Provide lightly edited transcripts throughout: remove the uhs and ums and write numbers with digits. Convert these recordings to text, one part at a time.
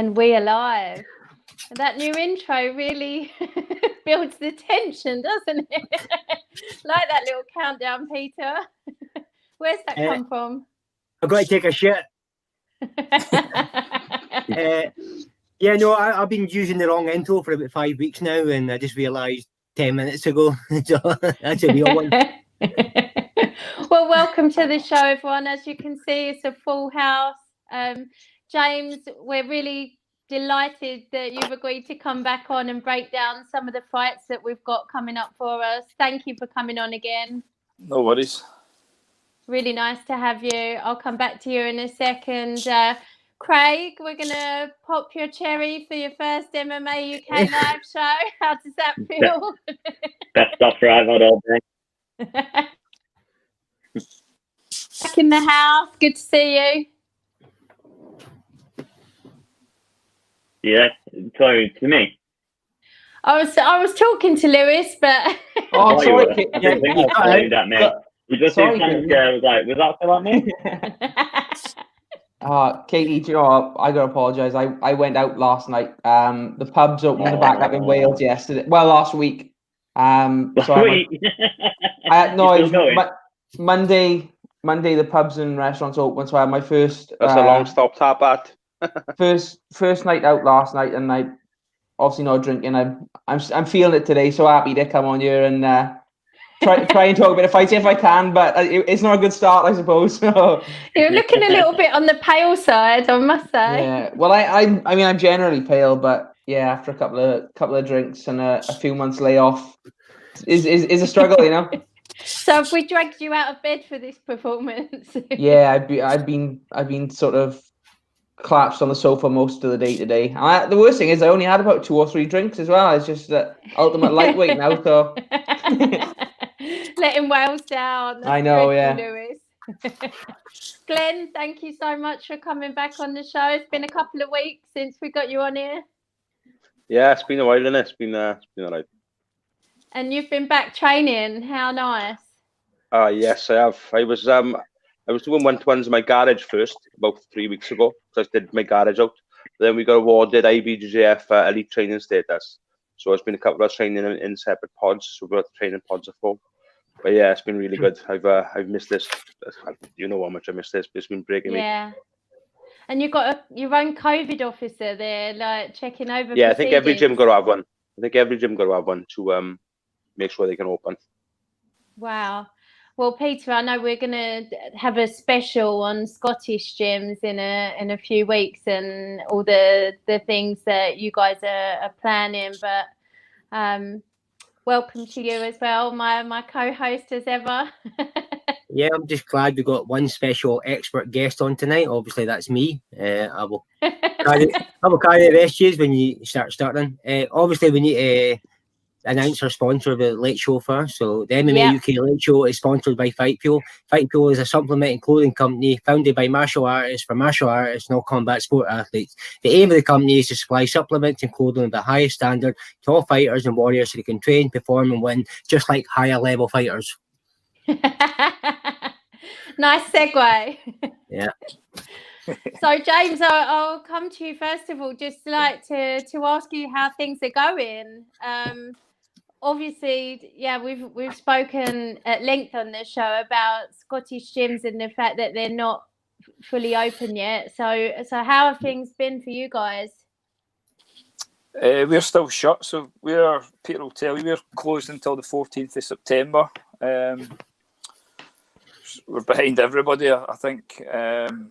And we are live. That new intro really builds the tension, doesn't it? Like that little countdown, Peter. Where's that come from? I've got to take a shit. I've been using the wrong intro for about 5 weeks now, and I just realised 10 minutes ago. So that's a real one. Well, welcome to the show, everyone. As you can see, it's a full house. James, we're really delighted that you've agreed to come back on and break down some of the fights that we've got coming up for us. Thank you for coming on again. No worries. Really nice to have you. I'll come back to you in a second. Craig, we're going to pop your cherry for your first MMA UK live show. How does that feel? Best stuff I've had all day. Back in the house. Good to see you. Yeah, sorry, to me. I was talking to Lewis, but Oh, sorry. I didn't think I was that, mate. You just did something. I was like, was that for me? Katie, do you know what? I gotta apologise. I went out last night. The pubs opened back up in Wales yesterday. Well, last week. Monday the pubs and restaurants open, so I had my first. That's a long stop tap at. first night out last night, and I obviously not drinking. I'm feeling it today, so happy to come on here and try and talk about the fights if I can, but it's not a good start, I suppose. So. You're looking a little bit on the pale side, I must say. Yeah, well, I mean, I'm generally pale, but yeah, after a couple of drinks and a few months layoff, is a struggle, you know. So have we dragged you out of bed for this performance? Yeah, I've been sort of collapsed on the sofa most of the day today. The worst thing is I only had about 2 or 3 drinks as well. It's just the ultimate lightweight now, so. Letting Wales down. That's I know, dreadful, yeah. Lewis. Glenn, thank you so much for coming back on the show. It's been a couple of weeks since we got you on here. Yeah, it's been a while, isn't it? It's been all right. And you've been back training. How nice. Yes, I have. I was doing one-to-ones in my garage first about 3 weeks ago. So I did my garage out. Then we got awarded IBJJF elite training status. So it's been a couple of training in separate pods. So we've got training pods of 4. But yeah, it's been really good. I've missed this. You know how much I missed this. But it's been breaking me. Yeah. And you've got your own COVID officer there, like checking over. Yeah, I think every gym got to have one. To make sure they can open. Wow. Well, Peter, I know we're going to have a special on Scottish gyms in a few weeks and all the things that you guys are planning. But welcome to you as well, my co-host as ever. Yeah, I'm just glad we got one special expert guest on tonight. Obviously, that's me. I will carry the rest of you when you start starting. Obviously, we need to announce our sponsor of the Late Show first. So the MMA UK Late Show is sponsored by Fight Fuel. Fight Fuel is a supplement and clothing company founded by martial artists for martial artists and all combat sport athletes. The aim of the company is to supply supplements and clothing of the highest standard to all fighters and warriors so they can train, perform and win just like higher level fighters. Nice segue. Yeah. So James, I'll come to you first of all, just like to ask you how things are going. Obviously, yeah, we've spoken at length on this show about Scottish gyms and the fact that they're not fully open yet. So how have things been for you guys? We're still shut, so Peter will tell you, we're closed until the 14th of September. We're behind everybody, I think. I'm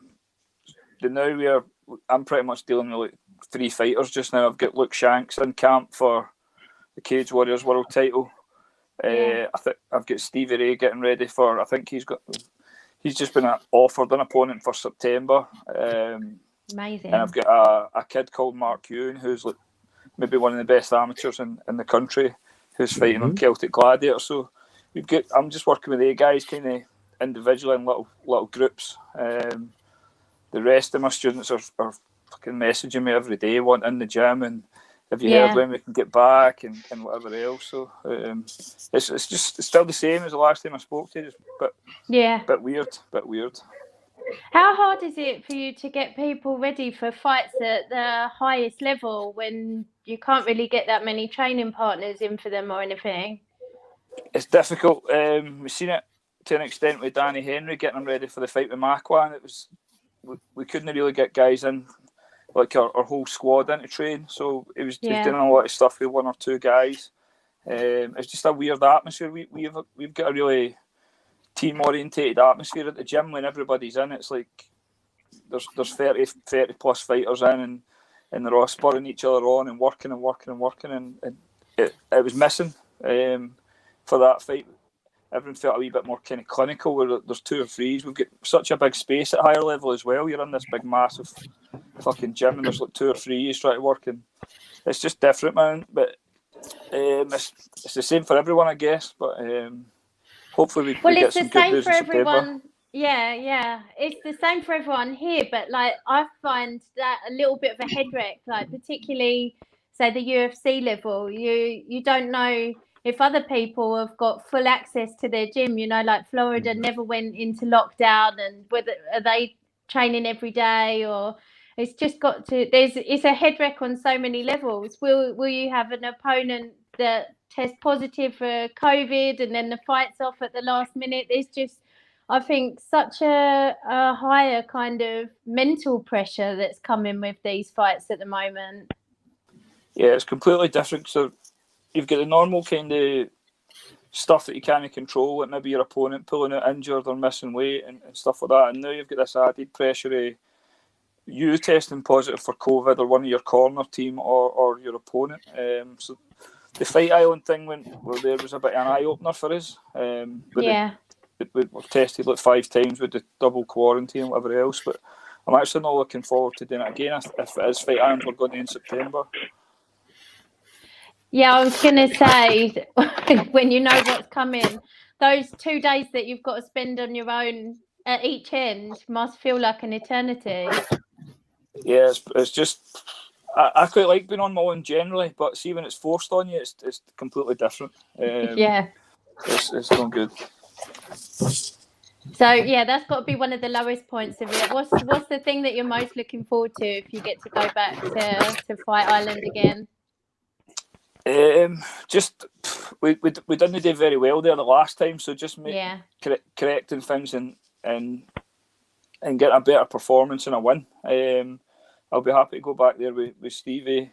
pretty much dealing with 3 fighters just now. I've got Luke Shanks in camp for the Cage Warriors world title. I think I've got Stevie Ray getting ready for. I think he's just been offered an opponent for September. Amazing. And I've got a kid called Mark Ewan, who's like maybe one of the best amateurs in the country, who's fighting on Celtic Gladiator. So I'm just working with the guys kind of individually in little groups. The rest of my students are fucking messaging me every day, wanting in the gym, and have you heard when we can get back and whatever else. So it's still the same as the last time I spoke to you, just bit weird. How hard is it for you to get people ready for fights at the highest level when you can't really get that many training partners in for them or anything? It's difficult. We've seen it to an extent with Danny Henry getting him ready for the fight with Makwan. It was we couldn't really get guys in, like our whole squad in to train. So he was doing a lot of stuff with one or two guys. It's just a weird atmosphere. We've got a really team orientated atmosphere at the gym when everybody's in. It's like there's 30 plus fighters in, and they're all spurring each other on and working, and it was missing for that fight. Everyone felt a wee bit more kind of clinical, where there's 2 or 3s. We've got such a big space at higher level as well. You're in this big massive fucking gym, and there's like 2 or 3s trying to work, and it's just different, man. But it's the same for everyone, I guess. But hopefully we get some good news in September. Yeah. It's the same for everyone here, but like I find that a little bit of a head wreck, like particularly say the UFC level. You don't know if other people have got full access to their gym, like Florida never went into lockdown, and whether are they training every day, or it's just got to it's a head wreck on so many levels. Will you have an opponent that tests positive for COVID and then the fight's off at the last minute? There's just, I think, such a higher kind of mental pressure that's coming with these fights at the moment. Yeah, it's completely different. So you've got the normal kind of stuff that you can't control, like maybe your opponent pulling out injured or missing weight and stuff like that. And now you've got this added pressure of you testing positive for COVID, or one of your corner team or your opponent. So the Fight Island thing there was a bit of an eye-opener for us. We've tested like 5 times with the double quarantine and whatever else, but I'm actually not looking forward to doing it again if it is Fight Island we're going to in September. Yeah, I was going to say, when you know what's coming, those 2 days that you've got to spend on your own at each end must feel like an eternity. Yeah, it's just, I quite like being on my own generally, but see when it's forced on you, it's completely different. It's not good. So yeah, that's got to be one of the lowest points of it. What's the thing that you're most looking forward to if you get to go back to Fight Island again? Just we didn't do very well there the last time, so just correcting things and get a better performance and a win. I'll be happy to go back there with Stevie,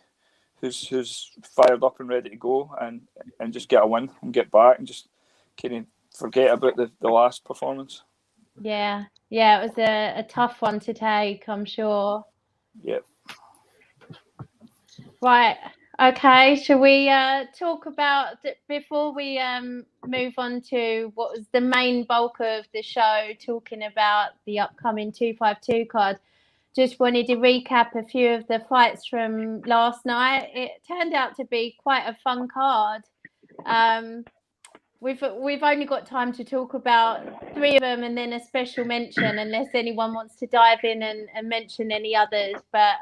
who's fired up and ready to go, and just get a win and get back and just kind of forget about the last performance. Yeah, it was a tough one to take, I'm sure. Yep. Right. Okay, shall we talk about, before we move on to what was the main bulk of the show, talking about the upcoming 252 card, just wanted to recap a few of the fights from last night. It turned out to be quite a fun card. We've only got time to talk about 3 of them and then a special mention, unless anyone wants to dive in and mention any others. But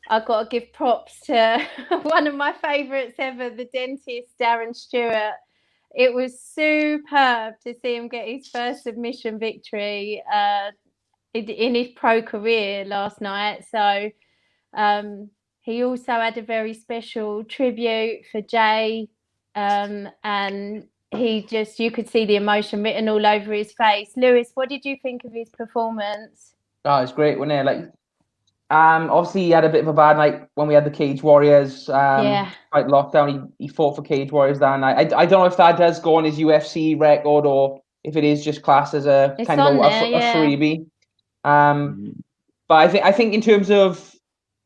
I've got to give props to one of my favourites ever, the dentist, Darren Stewart. It was superb to see him get his first submission victory in his pro career last night. So he also had a very special tribute for Jay, and you could see the emotion written all over his face. Lewis, what did you think of his performance? Oh, it's great, wasn't it? Like, obviously he had a bit of a bad night when we had the Cage Warriors fight lockdown. He fought for Cage Warriors that night. I don't know if that does go on his UFC record or if it is just classed as a kind of a freebie. But I think in terms of,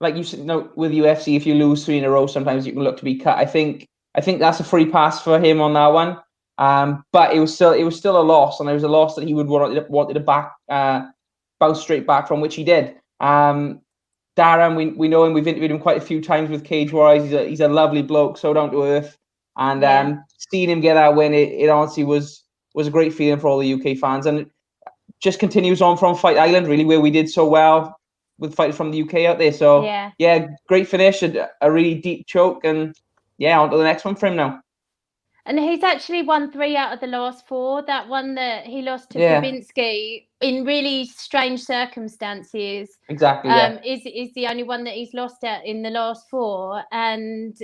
like you said, with UFC, if you lose 3 in a row, sometimes you can look to be cut. I think that's a free pass for him on that one. But it was still a loss, and it was a loss that he would wanted to bounce straight back from, which he did. Darren, we know him. We've interviewed him quite a few times with Cage Warriors. He's a lovely bloke, so down to earth. And seeing him get that win, it honestly was a great feeling for all the UK fans, and it just continues on from Fight Island, really, where we did so well with fighters from the UK out there. So great finish, a really deep choke, and on to the next one for him now. And he's actually won 3 out of the last 4. That one that he lost to Babinski in really strange circumstances. Exactly. Is the only one that he's lost at in the last 4. And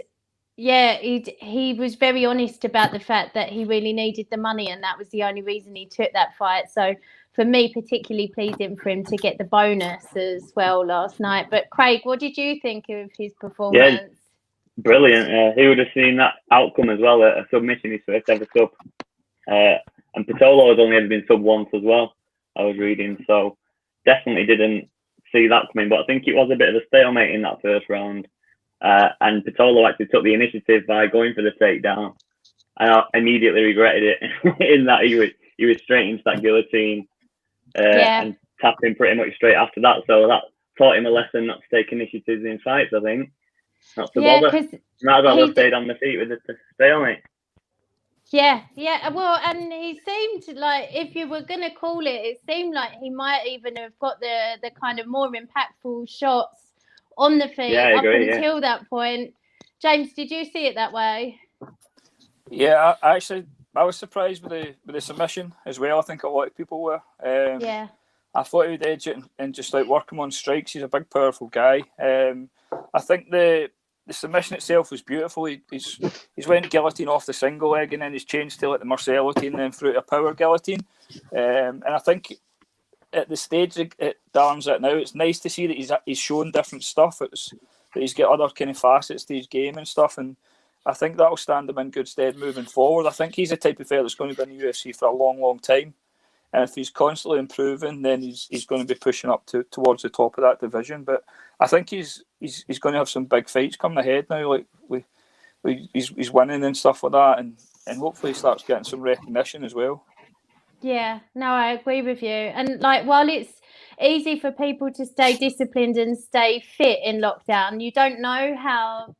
yeah, he was very honest about the fact that he really needed the money, and that was the only reason he took that fight. So for me, particularly pleasing for him to get the bonus as well last night. But Craig, what did you think of his performance? Yeah. Brilliant. Who would have seen that outcome as well? A submission, his first ever sub. And Patolo has only ever been sub once as well, I was reading. So definitely didn't see that coming. But I think it was a bit of a stalemate in that first round. And Patolo actually took the initiative by going for the takedown. And I immediately regretted it in that he was straight into that guillotine and tapping pretty much straight after that. So that taught him a lesson not to take initiatives in fights, I think. Not to bother. Might as well have stayed on the feet with the stalemate. Yeah. Well, and he seemed like, if you were going to call it seemed like he might even have got the kind of more impactful shots on the feet until that point. James, did you see it that way? Yeah, I was surprised with the submission as well. I think a lot of people were. I thought he would edge it and just like work him on strikes. He's a big, powerful guy. I think the submission itself was beautiful. He's went guillotine off the single leg and then he's changed to like the Marcello and then through to a power guillotine. And I think at the stage that Darren's at now, it's nice to see that he's shown different stuff. That he's got other kind of facets to his game and stuff. And I think that'll stand him in good stead moving forward. I think he's the type of fella that's going to be in the UFC for a long, long time. And if he's constantly improving, then he's going to be pushing up towards the top of that division. But I think he's going to have some big fights coming ahead now. Like he's winning and stuff like that, and hopefully he starts getting some recognition as well. Yeah, no, I agree with you. And like, while it's easy for people to stay disciplined and stay fit in lockdown, you don't know how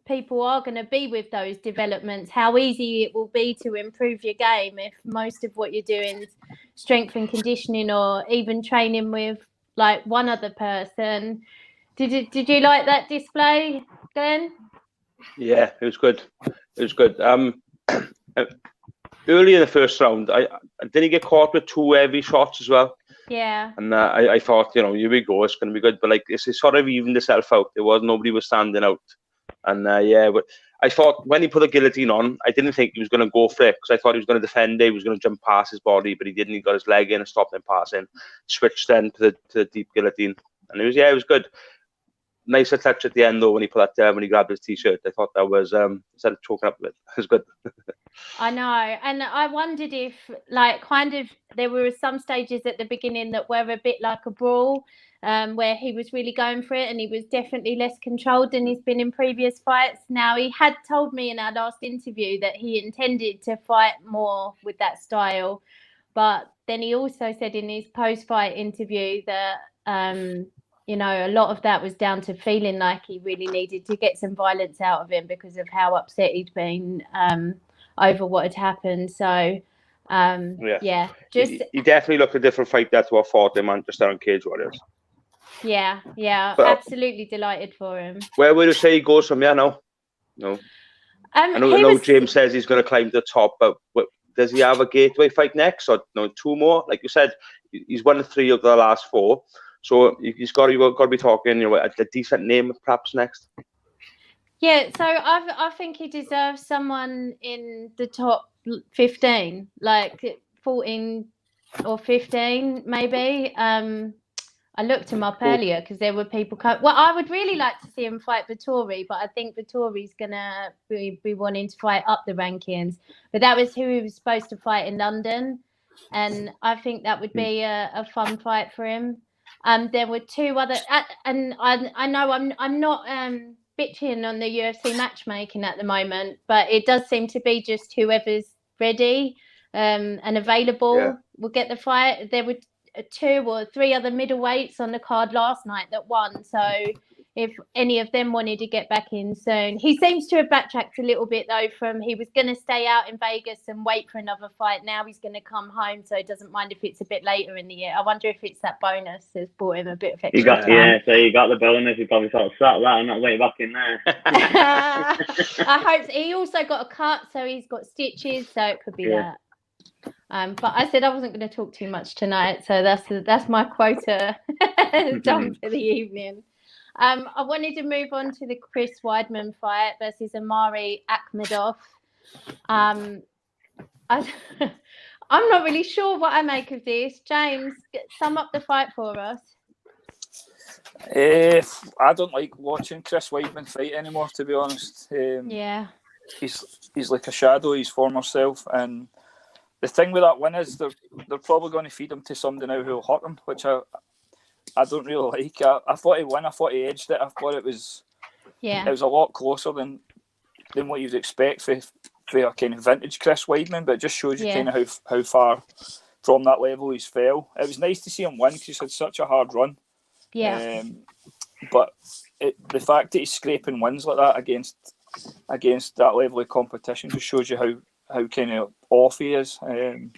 people are going to be with those developments, how easy it will be to improve your game if most of what you're doing is strength and conditioning or even training with like one other person. Did you like that display, Glenn? Yeah, it was good. Early in the first round, did he get caught with 2 heavy shots as well? Yeah. And I thought, here we go, it's going to be good. But like, it's sort of evened itself out. Nobody was standing out. And but I thought when he put the guillotine on, I didn't think he was going to go for it because I thought he was going to defend it. He was going to jump past his body, but he didn't. He got his leg in and stopped him passing. Switched then to the deep guillotine, and it was good. Nicer touch at the end though when he put that when he grabbed his t-shirt. I thought that was instead of choking up with it, it was good. I know, and I wondered if like kind of there were some stages at the beginning that were a bit like a brawl. Where he was really going for it and he was definitely less controlled than he's been in previous fights. Now, he had told me in our last interview that he intended to fight more with that style. But then he also said in his post-fight interview that, a lot of that was down to feeling like he really needed to get some violence out of him because of how upset he'd been over what had happened. So, he definitely looked a different fight there to what fought him Manchester and Cage Warriors. Yeah, but absolutely delighted for him. Where would you say he goes from here now? No. I know James says he's going to climb to the top, but does he have a gateway fight next or 2 more? Like you said, he's won 3 of the last 4, so he's got to be talking a decent name perhaps next. Yeah, so I think he deserves someone in the top 15, like 14 or 15 maybe. I looked him up earlier because there were people. Well, I would really like to see him fight Vettori, but I think Vettori's gonna be wanting to fight up the rankings. But that was who he was supposed to fight in London, and I think that would be a fun fight for him. There were 2 other, and I know I'm not bitching on the UFC matchmaking at the moment, but it does seem to be just whoever's ready and available will get the fight. There were 2 or 3 other middleweights on the card last night that won. So, if any of them wanted to get back in soon. He seems to have backtracked a little bit though. From he was going to stay out in Vegas and wait for another fight. Now he's going to come home, so he doesn't mind if it's a bit later in the year. I wonder if it's that bonus that's brought him a bit of extra time. So you got the bonus. You probably sort of sat that and not wait back in there. I hope he also got a cut, so he's got stitches, so it could be that. But I said I wasn't going to talk too much tonight, so that's my quota done for the evening. I wanted to move on to the Chris Weidman fight versus Amari Akhmedov. I'm not really sure what I make of this. James, sum up the fight for us. I don't like watching Chris Weidman fight anymore, to be honest. He's like a shadow of his former self, and the thing with that win is they're probably going to feed him to somebody now who'll hurt him, which I don't really like. I thought he won. I thought he edged it. I thought it was a lot closer than what you'd expect for a kind of vintage Chris Weidman, but it just shows you kind of how far from that level he's fell. It was nice to see him win because he's had such a hard run. But the fact that he's scraping wins like that against that level of competition just shows you how kind of off he is. I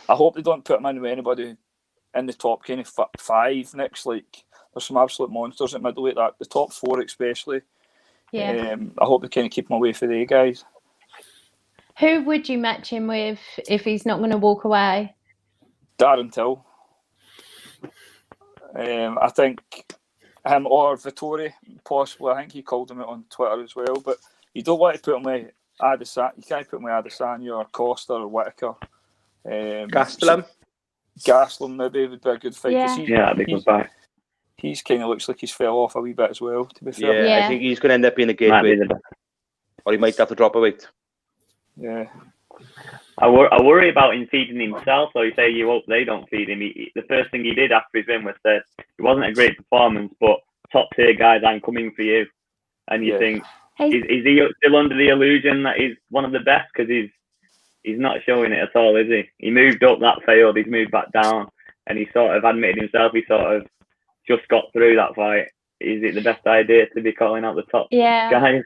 hope they don't put him in with anybody in the top kind of 5 next. Like, there's some absolute monsters at middleweight, that the top 4 especially. I hope they kind of keep him away from the guys. Who would you match him with if he's not going to walk away? Darren Till. I think him or Vittori, possibly. I think he called him out on Twitter as well. But you don't want to put him with Adesanya. You can't put him with Adesanya or Costa or Whittaker. Gastelum maybe would be a good fight. That'd be a good fight. He's kind of looks like he's fell off a wee bit as well, to be fair. I think he's going to end up being a gateway, or he might have to drop a weight. Yeah. I worry about him feeding himself. So you say you hope they don't feed him. The first thing he did after his win was said it wasn't a great performance, but top tier guys, I'm coming for you. And you think, is he still under the illusion that he's one of the best? Because he's not showing it at all, is he? He moved up, that failed. He's moved back down, and he sort of admitted himself he sort of just got through that fight. Is it the best idea to be calling out the top guys?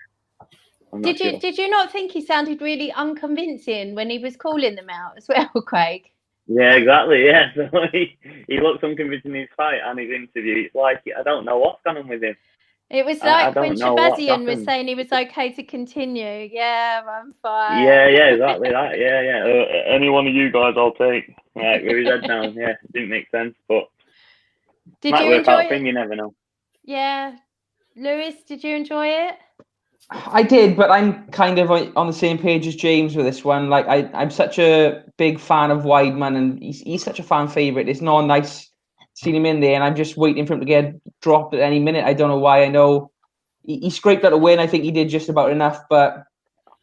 Did you not think he sounded really unconvincing when he was calling them out as well, Craig? Yeah, exactly. Yeah, so he looked unconvincing in his fight and his interview. It's like, I don't know what's gone on with him. It was like when Shabazian was saying he was okay to continue. Yeah, I'm fine. Yeah, exactly that. Yeah. Any one of you guys I'll take. Right, with his head down. Yeah, it didn't make sense, but might work out for him, you never know. Yeah. Lewis, did you enjoy it? I did, but I'm kind of on the same page as James with this one. Like, I'm such a big fan of Weidman, and he's such a fan favourite. It's not nice seeing him in there, and I'm just waiting for him to get dropped at any minute. I don't know why. I know he scraped out a win. I think he did just about enough, but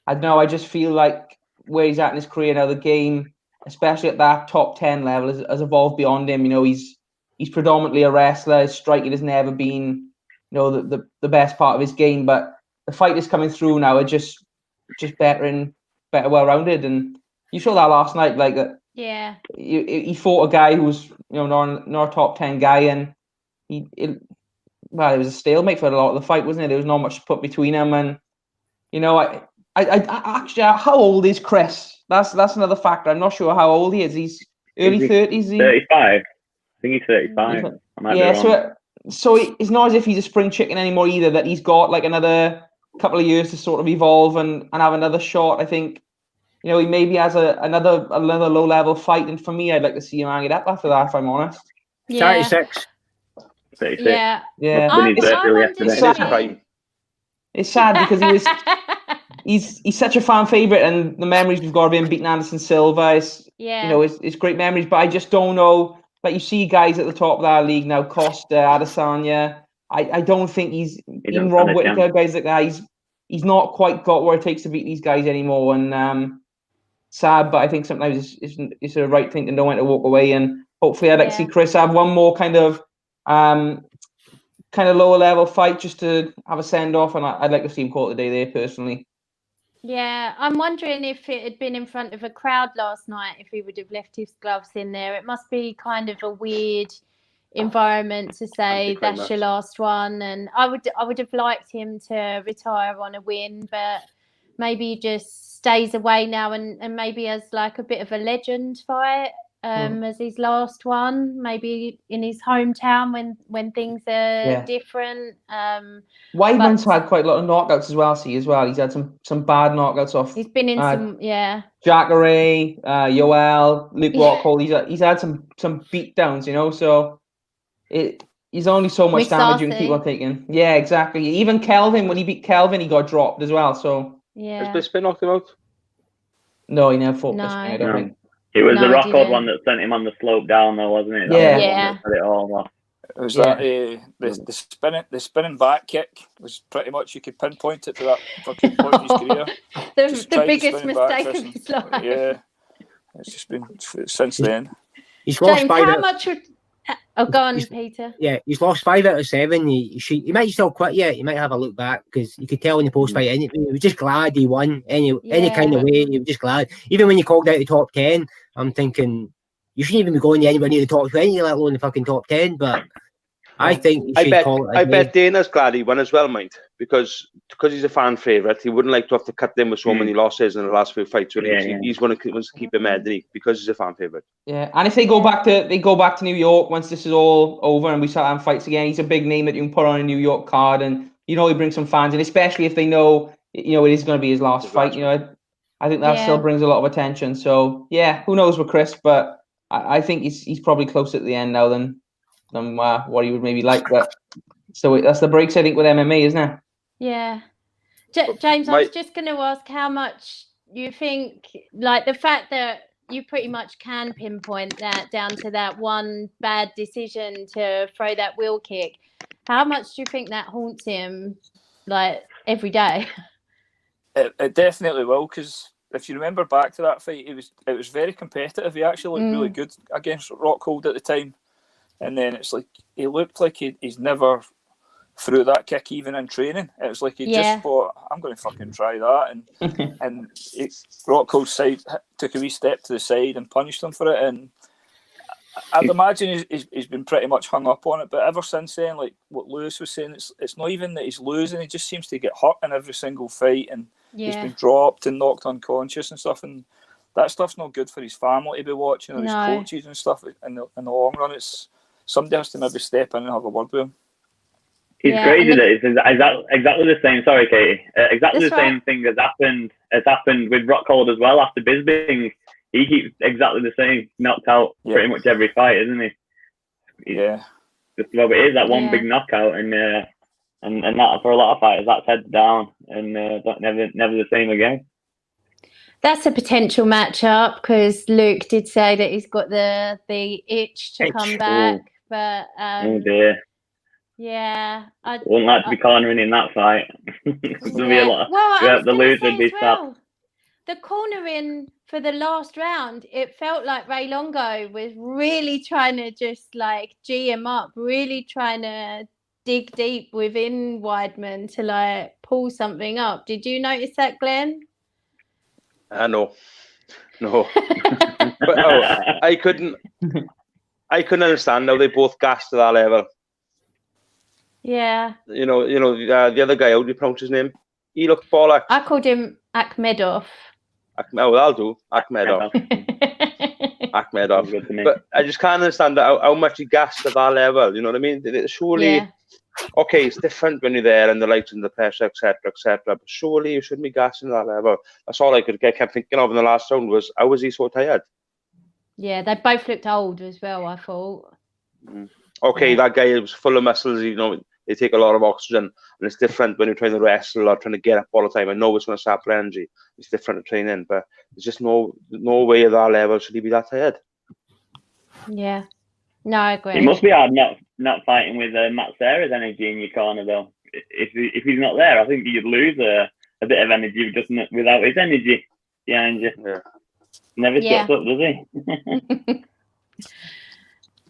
I don't know. I just feel like where he's at in his career now, the game, especially at that top 10 level, has evolved beyond him. You know, he's predominantly a wrestler. His striking has never been, the best part of his game, but the fighters coming through now are just better well-rounded, and you saw that last night. Like, he fought a guy who was not a top 10 guy, and it was a stalemate for a lot of the fight, wasn't it? There was not much to put between them, and I actually, how old is Chris? That's another factor. I'm not sure how old he is. He's early 30s. 35. I think he's 35. So it's not as if he's a spring chicken anymore either. That he's got like another couple of years to sort of evolve and have another shot. I think, he maybe has another low level fight, and for me, I'd like to see him hang it up after that, if I'm honest. 36. 36. Yeah. It's sad because he's such a fan favourite, and the memories we've got of him beating Anderson Silva is it's great memories. But I just don't know. Like, you see guys at the top of that league now, Costa, Adesanya. I don't think he's even Rob Whittaker, guys like that. He's not quite got where it takes to beat these guys anymore, and sad. But I think sometimes it's the right thing to know when to walk away. And hopefully, I'd like to see Chris have one more kind of lower level fight just to have a send off, and I'd like to see him call it a day there personally. Yeah, I'm wondering if it had been in front of a crowd last night, if he would have left his gloves in there. It must be kind of a weird environment to say Anticlimax. that's your last one. And I would have liked him to retire on a win, but maybe he just stays away now and maybe has like a bit of a legend fight as his last one, maybe in his hometown when things are different. Weidman's had quite a lot of knockouts as well. He's had some bad knockouts off. He's been in some Jacare, Yoel, Luke Rockhold. He's had some beat downs, you know. So he's only so much damage you can keep on taking. Yeah, exactly. Even Kelvin, when he beat Kelvin, he got dropped as well. So yeah, has Bisping knocked him out? No, he never fought No. Bisping, I don't think. It was the No, Rockhold didn't. one that sent him on the slope down, though, wasn't it? Yeah. That was the one that set it all off. It was that the spinning back kick was pretty much, you could pinpoint it to that fucking point of his career. the biggest mistake of his life. Yeah, it's just been since then. He's lost James, 5 how out. much would... Oh, go on, Peter. Yeah, he's lost 5 out of 7. He might still quit yet. He might have a look back because you could tell in the post-fight interview he was just glad he won any kind of way. He was just glad. Even when you called out the top 10, I'm thinking you shouldn't even be going anywhere near the top 20, let alone the fucking top 10. But I think you should call it. I bet Dana's glad he won as well, mind, because he's a fan favourite. He wouldn't like to have to cut them with so many losses in the last few fights. So he's wants to keep him head because he's a fan favourite. Yeah, and if they go back to New York once this is all over and we start having fights again, he's a big name that you can put on a New York card, and he brings some fans in, especially if they know it is going to be his last fight. I think that still brings a lot of attention. So yeah, who knows with Chris, but I think he's probably closer at the end now than what he would maybe like. But so that's the breaks, I think, with MMA, isn't it? Yeah. James, I was just going to ask how much you think, like the fact that you pretty much can pinpoint that down to that one bad decision to throw that wheel kick. How much do you think that haunts him, like, every day? It definitely will, because if you remember back to that fight, it was very competitive. He actually looked really good against Rockhold at the time. And then it's like he looked like he's never threw that kick even in training. It was like he just thought, I'm going to fucking try that. And Rockhold's took a wee step to the side and punished him for it. And I'd imagine he's been pretty much hung up on it. But ever since then, like what Lewis was saying, it's not even that he's losing. He just seems to get hurt in every single fight. And he's been dropped and knocked unconscious and stuff. And that stuff's not good for his family to be watching, or his coaches and stuff. In the long run, somebody has to maybe step in and have a word with him. It's crazy that it's exactly the same. Sorry, Katie. Exactly the same thing has happened with Rockhold as well. After Bisping, he keeps exactly the same. Knocked out pretty much every fight, isn't he? Yeah. Just about it is that one big knockout, and that for a lot of fighters, that's heads down, and never the same again. That's a potential matchup because Luke did say that he's got the itch to come back, but oh dear. Yeah, I wouldn't like to be cornering in that fight. There'll be a lot. The loser would be sad. The cornering for the last round, it felt like Ray Longo was really trying to just like G him up, really trying to dig deep within Weidman to like pull something up. Did you notice that, Glenn? No. But I couldn't understand how they both gassed to that level. Yeah. The other guy, how do you pronounce his name? He looked bollocks. I called him Akhmedov. I'll do. Akhmedov. Akhmedov. But I just can't understand how much he gassed at that level. You know what I mean? Surely, okay, it's different when you're there and the lights and the pressure, etc., etc. But surely you shouldn't be gassing at that level. That's all I kept thinking of in the last round was, how was he so tired? Yeah, they both looked old as well, I thought. Okay, that guy was full of muscles, they take a lot of oxygen, and it's different when you're trying to wrestle or trying to get up all the time. I know it's going to sap for energy. It's different to training, but there's just no way at that level should he be that tired. Yeah. No, I agree. It must be hard not fighting with Matt Serra's energy in your corner, though. If he's not there, I think you'd lose a bit of energy just without his energy behind you. Yeah. Never shuts up, does he?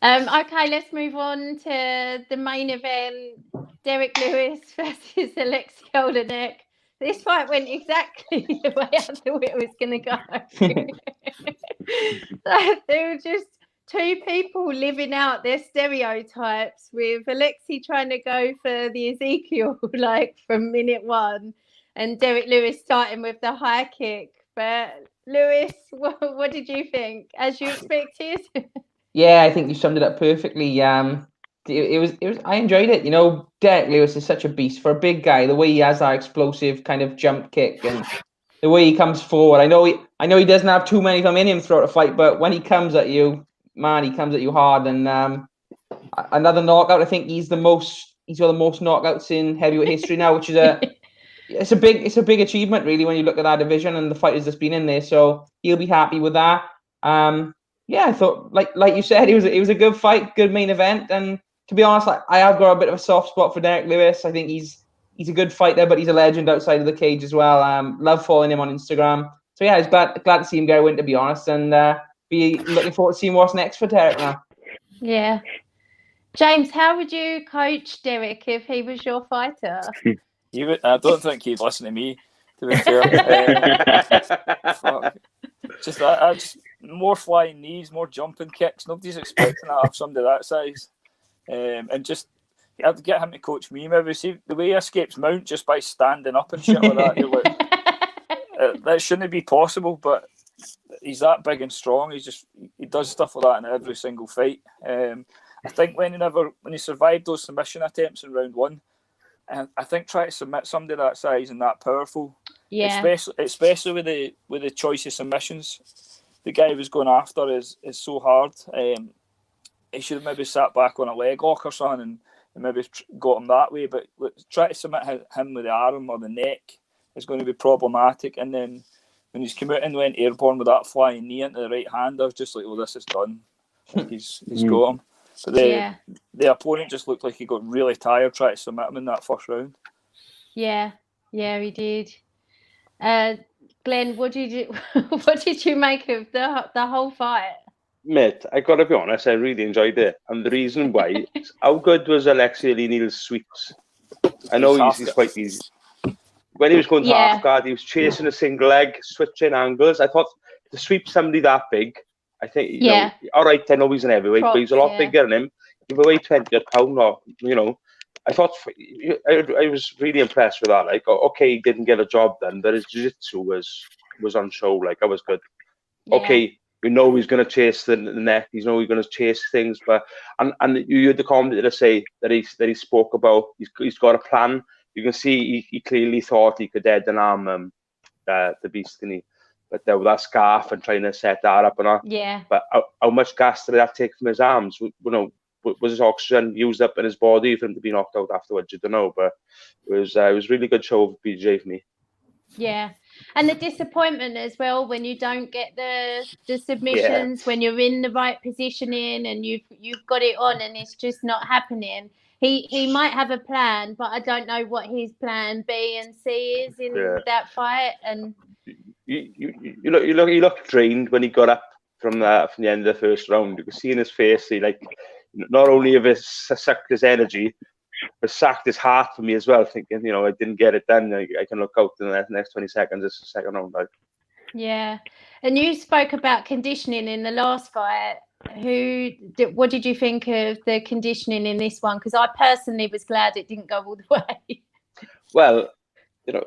Okay, let's move on to the main event. Derrick Lewis versus Alexi Olenek. This fight went exactly the way I thought it was going to go. So there were just two people living out their stereotypes, with Alexi trying to go for the Ezekiel like from minute one, and Derrick Lewis starting with the high kick. But Lewis, what did you think? As you expected? Yeah, I think you summed it up perfectly. It was. I enjoyed it. You know, Derrick Lewis is such a beast for a big guy. The way he has that explosive kind of jump kick and the way he comes forward. I know he doesn't have too many of them in him throughout a fight, but when he comes at you, man, he comes at you hard. And another knockout. I think he's got the most knockouts in heavyweight history now, which is it's a big achievement really when you look at that division and the fighters that's been in there. So he'll be happy with that. Yeah, I thought like you said, it was a good fight, good main event. And to be honest, I have got a bit of a soft spot for Derrick Lewis. I think he's a good fighter, but he's a legend outside of the cage as well. Love following him on Instagram. So yeah, I was glad to see him go in, to be honest, and be looking forward to seeing what's next for Derrick now. Yeah. James, how would you coach Derrick if he was your fighter? I don't think he'd listen to me, to be fair. Just more flying knees, more jumping kicks. Nobody's expecting that of somebody that size. And just you have to get him to coach me. Maybe see the way he escapes mount just by standing up and shit like that. You're like, that shouldn't be possible, but he's that big and strong. He does stuff like that in every single fight. I think when he survived those submission attempts in round one, and I think try to submit somebody that size and that powerful, especially with the choice of submissions the guy was going after is so hard. He should have maybe sat back on a leg lock or something and maybe got him that way. But try to submit him with the arm or the neck is going to be problematic. And then when he's come out and went airborne with that flying knee into the right hand, I was just like, well, this is done. He's got him. But the opponent just looked like he got really tired trying to submit him in that first round. Yeah, he did. Glenn, what did you make of the whole fight? Mate, I gotta be honest, I really enjoyed it. And the reason why is how good was Alexi O'Neill's sweeps? I know he's quite easy. When he was going to half guard, he was chasing a single leg, switching angles. I thought to sweep somebody that big, I think, you know, all right, I know he's an heavyweight, but he's a lot bigger than him. Give away 20 pound, or, you know, I thought I was really impressed with that. Like, okay, he didn't get a job done, but his jiu-jitsu was on show. Like, I was good. Yeah. Okay, we know he's going to chase the neck. He's going to chase things, but and you heard the commentator say that he spoke about he's got a plan. You can see he clearly thought he could head and arm the beast, didn't he? But with that scarf and trying to set that up and all. Yeah. But how much gas did that take from his arms? You know, was his oxygen used up in his body for him to be knocked out afterwards? You don't know, but it was really good show of BJ for me. Yeah, and the disappointment as well when you don't get the submissions, when you're in the right positioning and you've got it on and it's just not happening. He might have a plan, but I don't know what his plan B and C is in that fight. And you look drained when he got up from the end of the first round. You could see in his face he not only have he sucked his energy, but sacked his heart for me as well, thinking, you know, I didn't get it done. I can look out in the next 20 seconds. It's the second round. Yeah. And you spoke about conditioning in the last fight. What did you think of the conditioning in this one? Because I personally was glad it didn't go all the way. Well, you know,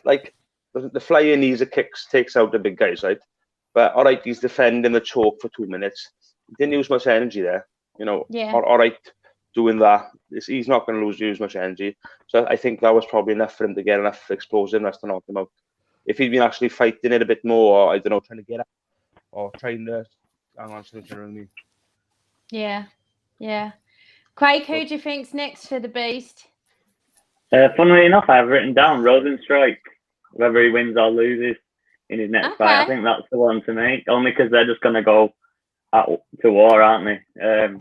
like the flying knees of kicks takes out the big guys, right? But all right, he's defending the choke for 2 minutes. He didn't use much energy there, you know. Yeah. All right. Doing that, he's not going to use much energy. So I think that was probably enough for him to get enough explosiveness to knock him out. If he'd been actually fighting it a bit more, or I don't know, trying to get up, or trying to hang on to the Yeah. Craig, who do you think's next for the Beast? Funnily enough, I have written down Rosenstrike. Whether he wins or loses in his next fight, I think that's the one to make. Only because they're just going to go to war, aren't they?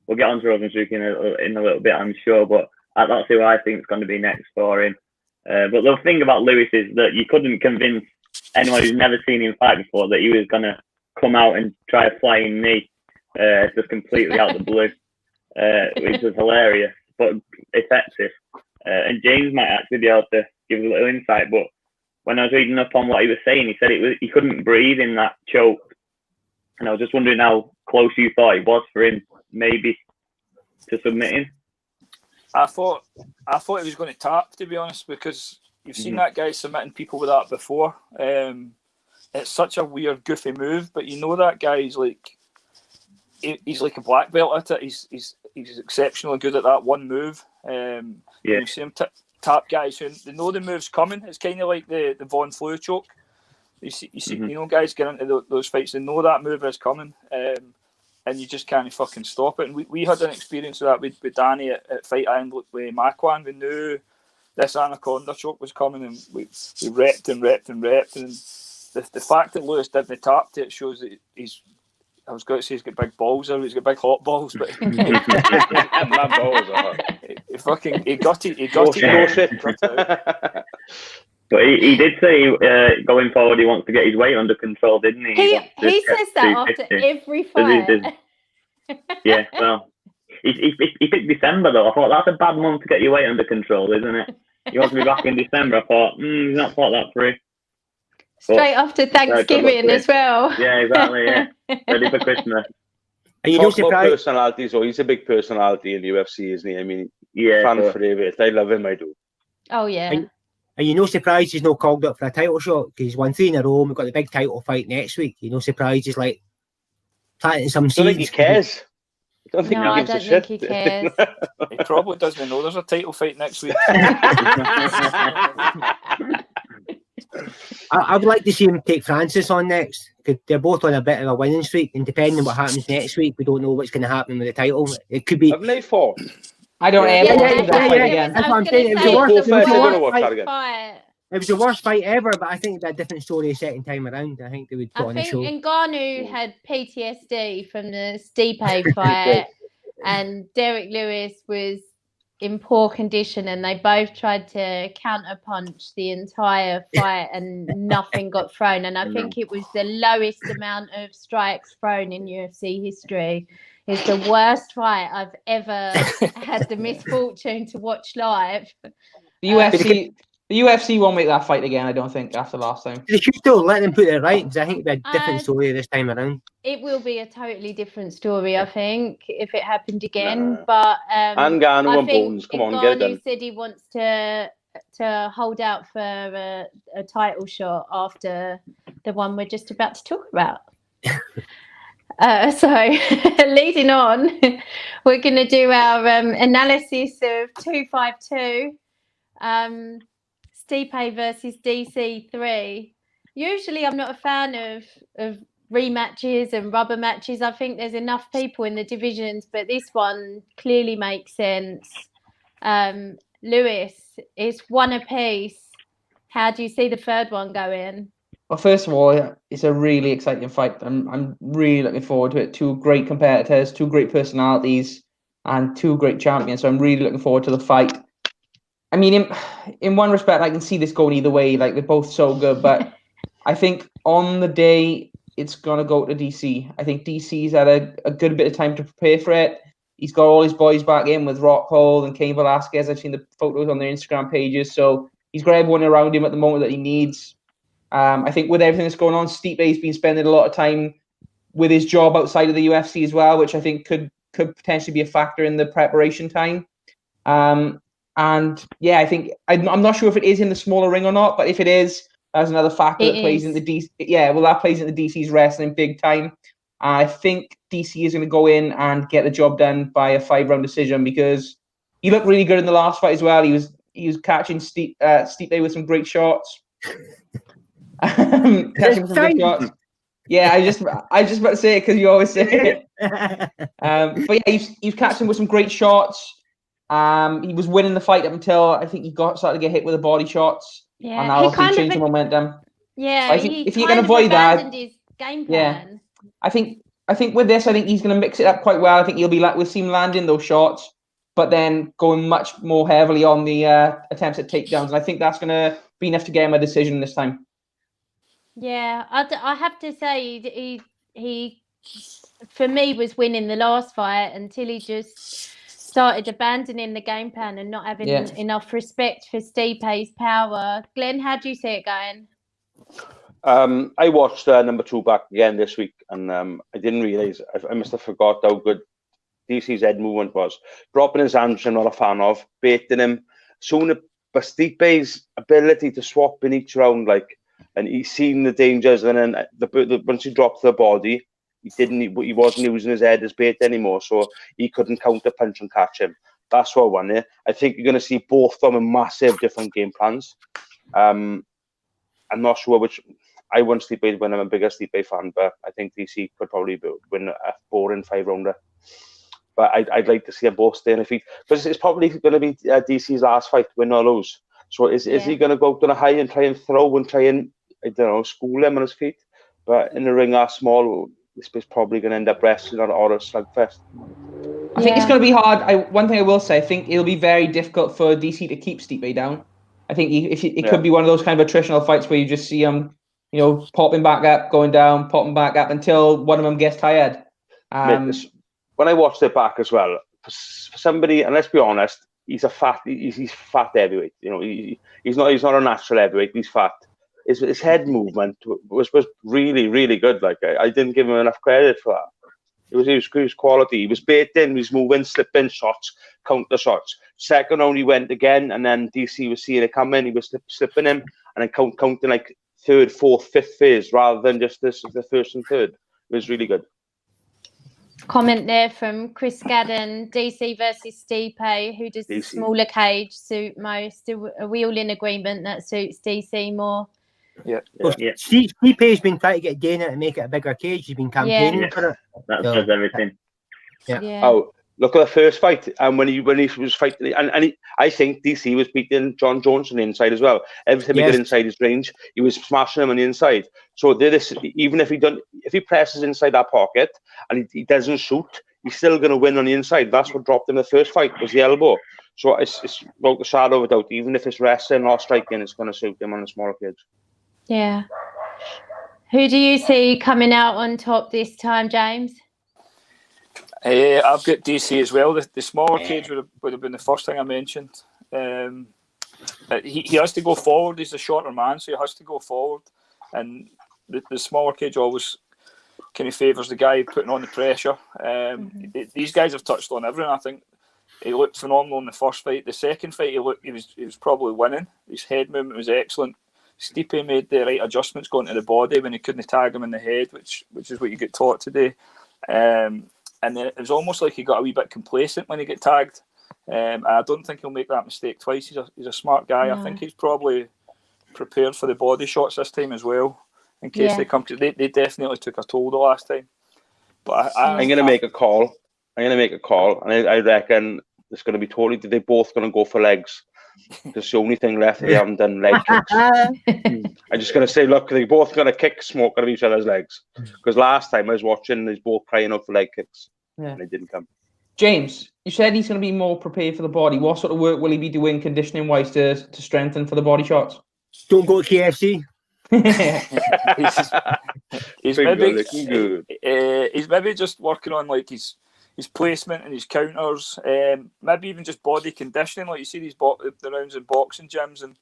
We'll get on to Rosenstrike in a little bit, I'm sure, but that's who I think is going to be next for him. But the thing about Lewis is that you couldn't convince anyone who's never seen him fight before that he was going to come out and try a flying knee just completely out of the blue, which was hilarious, but effective. And James might actually be able to give a little insight, but when I was reading up on what he was saying, he said he couldn't breathe in that choke. And I was just wondering how close you thought it was for him, maybe, to submitting? I thought he was going to tap, to be honest, because you've seen that guy submitting people with that before. It's such a weird, goofy move, but you know that guy's like he's like a black belt at it. He's exceptionally good at that one move. You see him tap guys who they know the move's coming. It's kind of like the Von Flue choke. You see, you know, guys get into those fights. They know that move is coming, and you just can't fucking stop it. And we had an experience of that with Danny at Fight Island with Makwan. We knew this anaconda choke was coming, and we repped and the fact that Lewis didn't tap it shows that he's. I was going to say he's got big balls. He's got big hot balls, but My balls are. he got it. But he did say going forward he wants to get his weight under control, didn't he? He says that after every fight. Yeah, well, he picked December though. I thought that's a bad month to get your weight under control, isn't it? You want to be back in December. I thought, he's not thought that through. Straight after Thanksgiving as well. Yeah, exactly. Yeah, ready for Christmas. Are you not surprised? Personality, so he's a big personality in the UFC, isn't he? I mean, yeah, fan favourite. I love him. I do. Oh yeah. Are you no surprised he's not called up for a title shot? Because he's won 3 in a row. We've got the big title fight next week. You no surprised he's like planting some seeds? I don't think he cares. I don't think he cares. He probably doesn't know there's a title fight next week. I would like to see him take Francis on next, because they're both on a bit of a winning streak, and depending on what happens next week, we don't know what's going to happen with the title. It could be. Haven't they fought? I don't ever want to see that fight again. That's what I'm saying. It was the worst fight ever, but I think it's a different story a second time around. I think they would put on a show. I think Ngannou had PTSD from the Stipe fight, and Derrick Lewis was in poor condition, and they both tried to counterpunch the entire fight, and nothing got thrown. And I think it was the lowest amount of strikes thrown in UFC history. It's the worst fight I've ever had the misfortune to watch live. The UFC won't make that fight again, I don't think, after last time. They should still let them put it right, because I think it'll be a different story this time around. It will be a totally different story, I think, if it happened again. But and Ngannou and Bones, come on, get it done. Said he wants to hold out for a title shot after the one we're just about to talk about. So leading on, we're going to do our analysis of 252. Stipe versus DC3. Usually I'm not a fan of rematches and rubber matches. I think there's enough people in the divisions, but this one clearly makes sense. Lewis, it's one apiece. How do you see the third one going? Well, first of all, it's a really exciting fight. I'm really looking forward to it. 2 great competitors, 2 great personalities, and 2 great champions. So I'm really looking forward to the fight. I mean, in one respect, I can see this going either way. Like, they're both so good, but I think on the day it's gonna go to DC. I think DC's had a good bit of time to prepare for it. He's got all his boys back in with Rockhold and Cain Velasquez. I've seen the photos on their Instagram pages, so he's got everyone around him at the moment that he needs. I think with everything that's going on, Stipe's been spending a lot of time with his job outside of the UFC as well, which I think could potentially be a factor in the preparation time. And yeah, I think I'm not sure if it is in the smaller ring or not, but if it is, that's another factor that plays into DC. Yeah, well, that plays into DC's wrestling big time. I think DC is going to go in and get the job done by a 5-round decision, because he looked really good in the last fight as well. He was catching Stipe with some great shots. Catching some great shots. Yeah, I just about to say it because you always say it. But yeah, he's catching with some great shots. He was winning the fight up until I think he started to get hit with the body shots. Yeah, and now he changed the momentum. Yeah, I think if you can avoid that, his game plan. Yeah, I think with this, I think he's going to mix it up quite well. I think we'll see him landing those shots, but then going much more heavily on the attempts at takedowns. And I think that's going to be enough to get him a decision this time. Yeah, I have to say he for me was winning the last fight until he just started abandoning the game plan and not having enough respect for Stipe's power. Glenn, how do you see it going? I watched number 2 back again this week, and I didn't realise, I must have forgot how good DC's head movement was. Dropping his hands, which I'm not a fan of, baiting him. But Stipe's ability to swap in each round, and he's seen the dangers, and then once he dropped the body, he wasn't using his head as bait anymore, so he couldn't counter punch and catch him. That's what won it. I think you're going to see both of them in massive different game plans. I'm not sure which. I want Stipe when I'm a bigger Stipe fan, but I think DC could probably win a 4 and 5 rounder. But I'd like to see them both stay on their feet, because it's probably going to be DC's last fight, win or lose. So is he going to go up on a high and try and throw and try and, I don't know, school him on his feet? But in the ring are small, this is probably going to end up wrestling or a slugfest. I think it's going to be hard. One thing I will say, I think it'll be very difficult for DC to keep Stipe down. I think it could be one of those kind of attritional fights where you just see him, popping back up, going down, popping back up until one of them gets tired. When I watched it back as well, for somebody, and let's be honest, he's fat heavyweight. He's not a natural heavyweight. He's fat. His head movement was really, really good. I didn't give him enough credit for that. It was quality. He was baiting, he was moving, slipping shots, counter shots. Second round he went again, and then DC was seeing it coming. He was slipping him, and then counting third, fourth, fifth phase rather than just the first and third. It was really good. Comment there from Chris Gadden, DC versus Stipe. Who does the smaller cage suit most? Are we all in agreement that suits DC more? Yeah. Well, Stipe's been trying to get Dana to make it a bigger cage. He's been campaigning for it. That does everything. Yeah. Oh, look at the first fight, and when he was fighting, and I think DC was beating John Jones on the inside as well. Every time he got inside his range, he was smashing him on the inside. So even if he presses inside that pocket and he doesn't shoot, he's still going to win on the inside. That's what dropped him the first fight, was the elbow. So it's without a shadow of a doubt, even if it's wrestling or striking, it's going to suit him on a smaller cage. Yeah. Who do you see coming out on top this time, James? I've got DC as well. The smaller cage would have been the first thing I mentioned. He has to go forward. He's a shorter man, so he has to go forward. And the smaller cage always kind of favours the guy putting on the pressure. These guys have touched on everything. I think he looked phenomenal in the first fight. The second fight, he was probably winning. His head movement was excellent. Stipe made the right adjustments going to the body when he couldn't tag him in the head, which is what you get taught today. And then it was almost like he got a wee bit complacent when he got tagged. I don't think he'll make that mistake twice. He's a smart guy. No. I think he's probably prepared for the body shots this time as well, in case they come. They definitely took a toll the last time. But I'm going to make a call. And I reckon it's going to be totally. They're both going to go for legs. There's the only thing left. They haven't done leg kicks. I'm just going to say, look, they're both going to kick smoke out of each other's legs. Because last time I was watching, they're both crying out for leg kicks. And they didn't come. James, you said he's going to be more prepared for the body. What sort of work will he be doing conditioning-wise to strengthen for the body shots? Don't go to KFC. He's maybe just working on his placement and his counters, maybe even just body conditioning. Like you see the rounds in boxing gyms and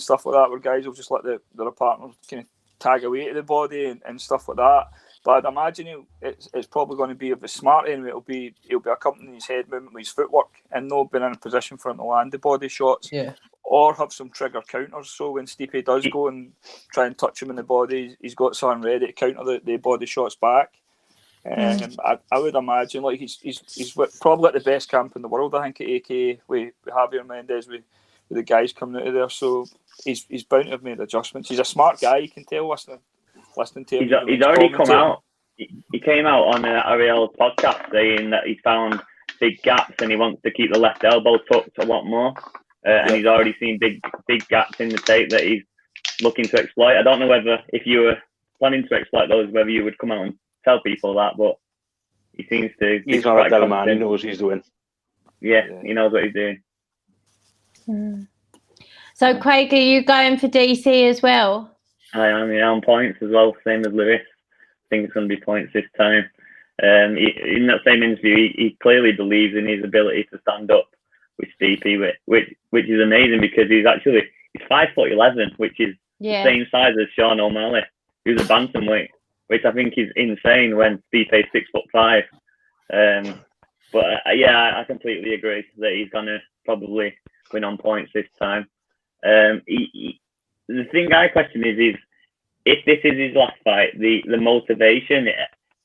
stuff like that, where guys will just let their partner kind of tag away to the body and stuff like that. But I'd imagine it's probably going to be of the smart end. He'll be accompanying his head movement with his footwork and not being in a position for him to land the body shots. Yeah. Or have some trigger counters, so when Stipe does go and try and touch him in the body, he's got something ready to counter the body shots back. I would imagine he's probably at the best camp in the world. I think at AK with Javier Mendez with the guys coming out of there. So he's bound to have made adjustments. He's a smart guy. You can tell listening to him. He's already come out. He came out on Ariel's podcast saying that he found big gaps and he wants to keep the left elbow tucked a lot more. And he's already seen big gaps in the tape that he's looking to exploit. I don't know whether, if you were planning to exploit those, whether you would come out and tell people that, but he seems to. He's not a dumb man. He knows what he's doing. Yeah, he knows what he's doing. So, Craig, are you going for DC as well? I am, on points as well, same as Lewis. I think it's going to be points this time. In that same interview, he clearly believes in his ability to stand up with Stipe, which is amazing because he's 5'11", which is the same size as Sean O'Malley. he was a bantamweight, which I think is insane when Stipe's 6'5". But yeah, I completely agree that he's gonna probably win on points this time. The thing I question is if this is his last fight, the motivation.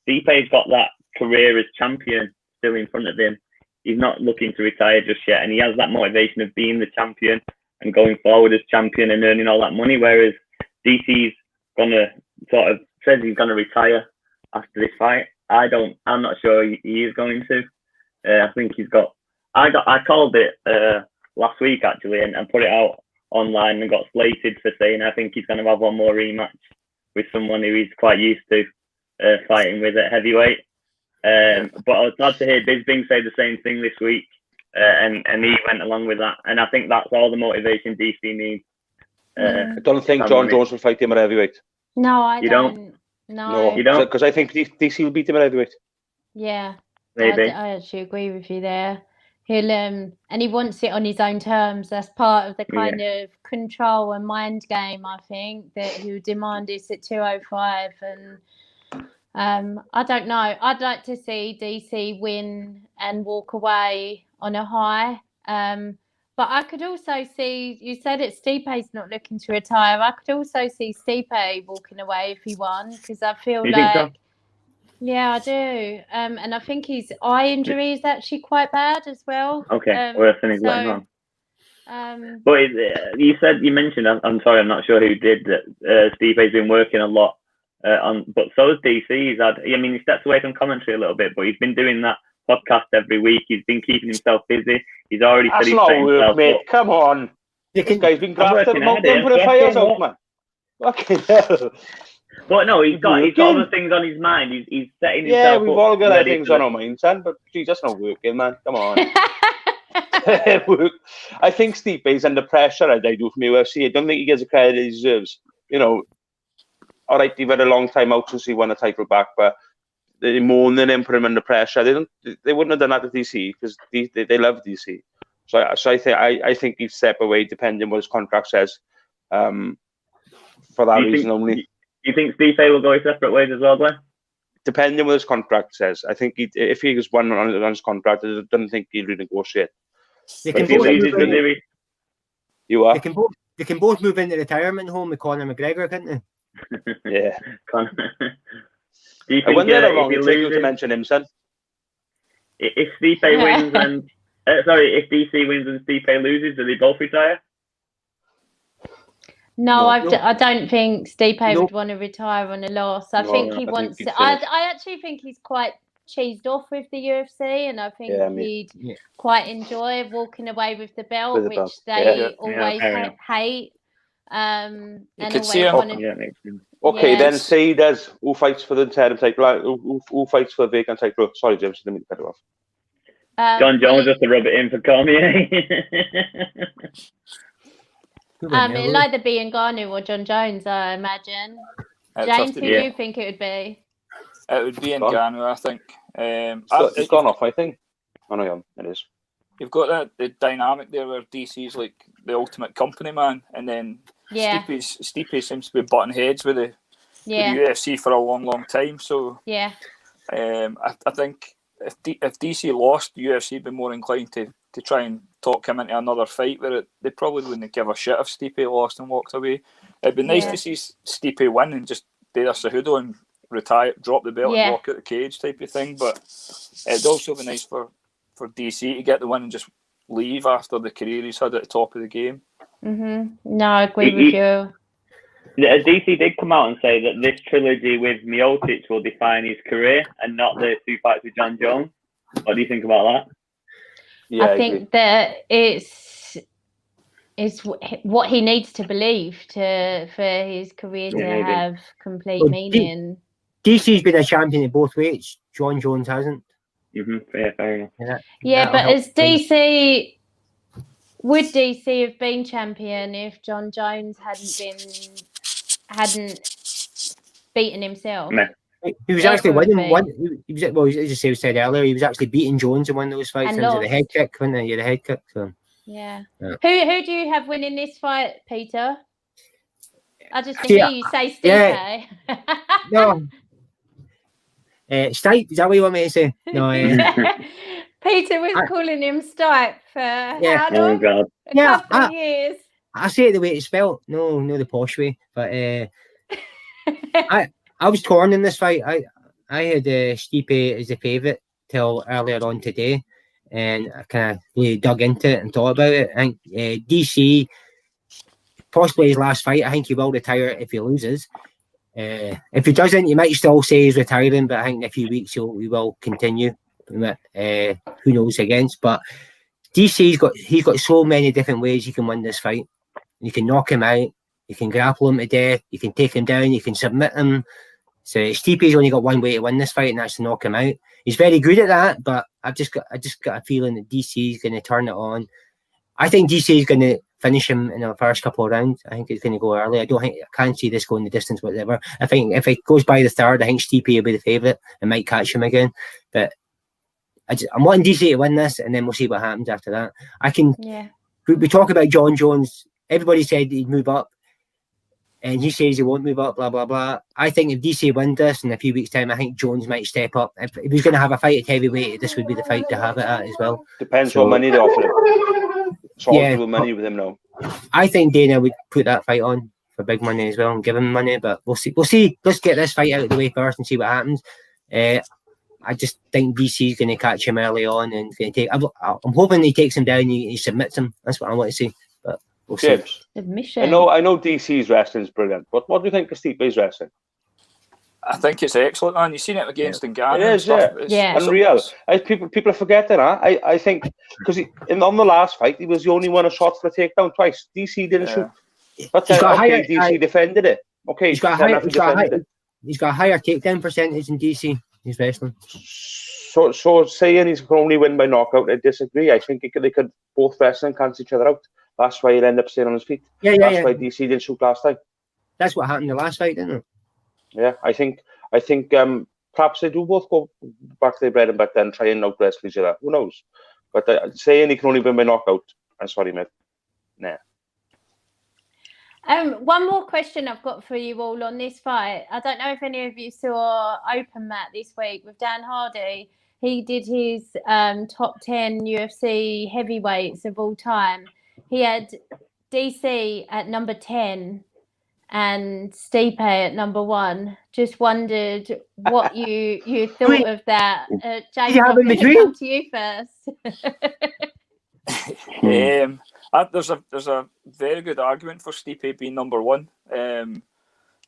Stipe's got that career as champion still in front of him. He's not looking to retire just yet, and he has that motivation of being the champion and going forward as champion and earning all that money. Whereas DC's gonna sort of says he's gonna retire after this fight. I'm not sure he is going to. I think he's got. I called it last week actually, and put it out online and got slated for saying I think he's going to have one more rematch with someone who he's quite used to fighting with at heavyweight. But I was glad to hear Bisping say the same thing this week, and he went along with that. And I think that's all the motivation DC needs. I don't think John Jones will fight him at heavyweight. No, I don't. No, you don't, because I think DC will beat him at heavyweight. Yeah, maybe. I actually agree with you there. He'll and he wants it on his own terms. That's part of the kind of control and mind game. I think that he'll demand this at 205, and I don't know. I'd like to see DC win and walk away on a high. But I could also see, you said that Stipe's not looking to retire. I could also see Stipe walking away if he won, because I feel like, yeah, I do. And I think his eye injury is actually quite bad as well. Okay, worse than he's letting on. But you mentioned, I'm sorry, I'm not sure who did that. Stipe's been working a lot on, but so has DC. He stepped away from commentary a little bit, but he's been doing that podcast every week. He's been keeping himself busy. He's already said he's not work, mate. Up. Come on. This guy's been grafted and put the fires out, man. Fucking hell. But no, he's got other things on his mind. He's setting himself up. Yeah, we've all got other things on our minds, son, but geez, that's not working, man. Come on. I think Stipe's under pressure, as I do from UFC. I don't think he gets the credit he deserves. All right, he's had a long time out since he won a title back, but they mourning him, put him under pressure. They wouldn't have done that to DC because they love DC. So I think he'd step away depending what his contract says. For that reason only. You think Stipe will go his separate ways as well, Glenn? Depending what his contract says. I think if he was one on his contract, I don't think he'd renegotiate. They can both move into retirement home with Conor McGregor, can't they? Yeah. Do you think, I wonder how long it takes you to mention him, son. If Stipe wins and if DC wins and Stipe loses, do they both retire? No, I don't think Stipe would want to retire on a loss. I think he wants. I actually think he's quite cheesed off with the UFC, and I think he'd quite enjoy walking away with the belt, which they always hate. And always want to. Okay, then say he does. Who fights for the interim title? Who fights for the vacant title? Sorry, James, let me cut it off. John Jones just to rub it in for Cormier. It'll either be Ngannou or John Jones, I imagine. James, who do you think it would be? It would be Ngannou, I think. It's gone off, I think. Oh no, it is. You've got the dynamic there where DC's like the ultimate company man, and then Stipe seems to be butting heads with the UFC for a long time. So I think if DC lost, the UFC would be more inclined to try and talk him into another fight, where they probably wouldn't give a shit if Stipe lost and walked away. It'd be nice to see Stipe win and just do their Cejudo and retire, drop the belt and walk out the cage type of thing. But it'd also be nice for DC to get the win and just leave after the career he's had at the top of the game. No, I agree with you. DC did come out and say that this trilogy with Miocic will define his career and not the 2 fights with John Jones. What do you think about that? Yeah, I think that it's what he needs to believe for his career to have complete meaning. DC's been a champion in both weights. John Jones hasn't. Fair enough. But as DC, would DC have been champion if John Jones hadn't beaten himself? No. He was actually winning one. As you said earlier, he was actually beating Jones in one of those fights. And the head kick, wasn't he? The head kick. So. Yeah. Who do you have winning this fight, Peter? I just See, hear you say Stipe. yeah. No. Stipe, is that what you want me to say? No. Peter was calling him Stipe for how Oh long? God. A couple of years. I say it the way it's spelled. No, the posh way. But I was torn in this fight. I had Stipe as a favourite till earlier on today, and I kind of really dug into it and thought about it. I think DC, possibly his last fight. I think he will retire if he loses. If he doesn't, you might still say he's retiring, but I think in a few weeks he will continue. Who knows against? But DC's got so many different ways you can win this fight. You can knock him out, you can grapple him to death, you can take him down, you can submit him. So Stipe's only got one way to win this fight, and that's to knock him out. He's very good at that, but I just got a feeling that DC's going to turn it on. I think DC is going to finish him in the first couple of rounds. I think it's going to go early. I can't see this going the distance, whatever. I think if it goes by the third, I think Stipe will be the favourite and might catch him again. But I'm wanting DC to win this, and then we'll see what happens after that. We talk about John Jones. Everybody said he'd move up, and he says he won't move up, blah, blah, blah. I think if DC wins this in a few weeks' time, I think Jones might step up. If he's going to have a fight at heavyweight, this would be the fight to have it at as well. Depends what money they offer him. It's all with money with him now. I think Dana would put that fight on for big money as well and give him money, but we'll see. Let's get this fight out of the way first and see what happens. I just think DC is going to catch him early on and going to take. I'm hoping he takes him down. He submits him. That's what I want to see. But we'll see. Submission. I know DC's wrestling is brilliant. What do you think of Stipe's wrestling? I think it's excellent, man. You've seen it against Ngannou. It is, It's unreal. People are forgetting that. I think because on the last fight he was the only one a shot for a takedown twice. DC didn't shoot. But DC defended it. Okay, he's got a higher takedown percentage in DC. He's wrestling. So saying he's can only win by knockout, I disagree. I think they could both wrestle and cancel each other out. That's why he'll end up staying on his feet. That's why DC didn't shoot last time. That's what happened in the last fight, didn't it? Yeah, I think perhaps they do both go back to their bread and butter and try and out wrestle each other. Who knows? But saying he can only win by knockout, I'm sorry, mate. Nah. One more question I've got for you all on this fight. I don't know if any of you saw Open Mat this week with Dan Hardy. He did his top 10 UFC heavyweights of all time. He had DC at number 10 and Stipe at number 1. Just wondered what you thought of that. James, I'm going to come to you first. There's a very good argument for Stipe being number 1. The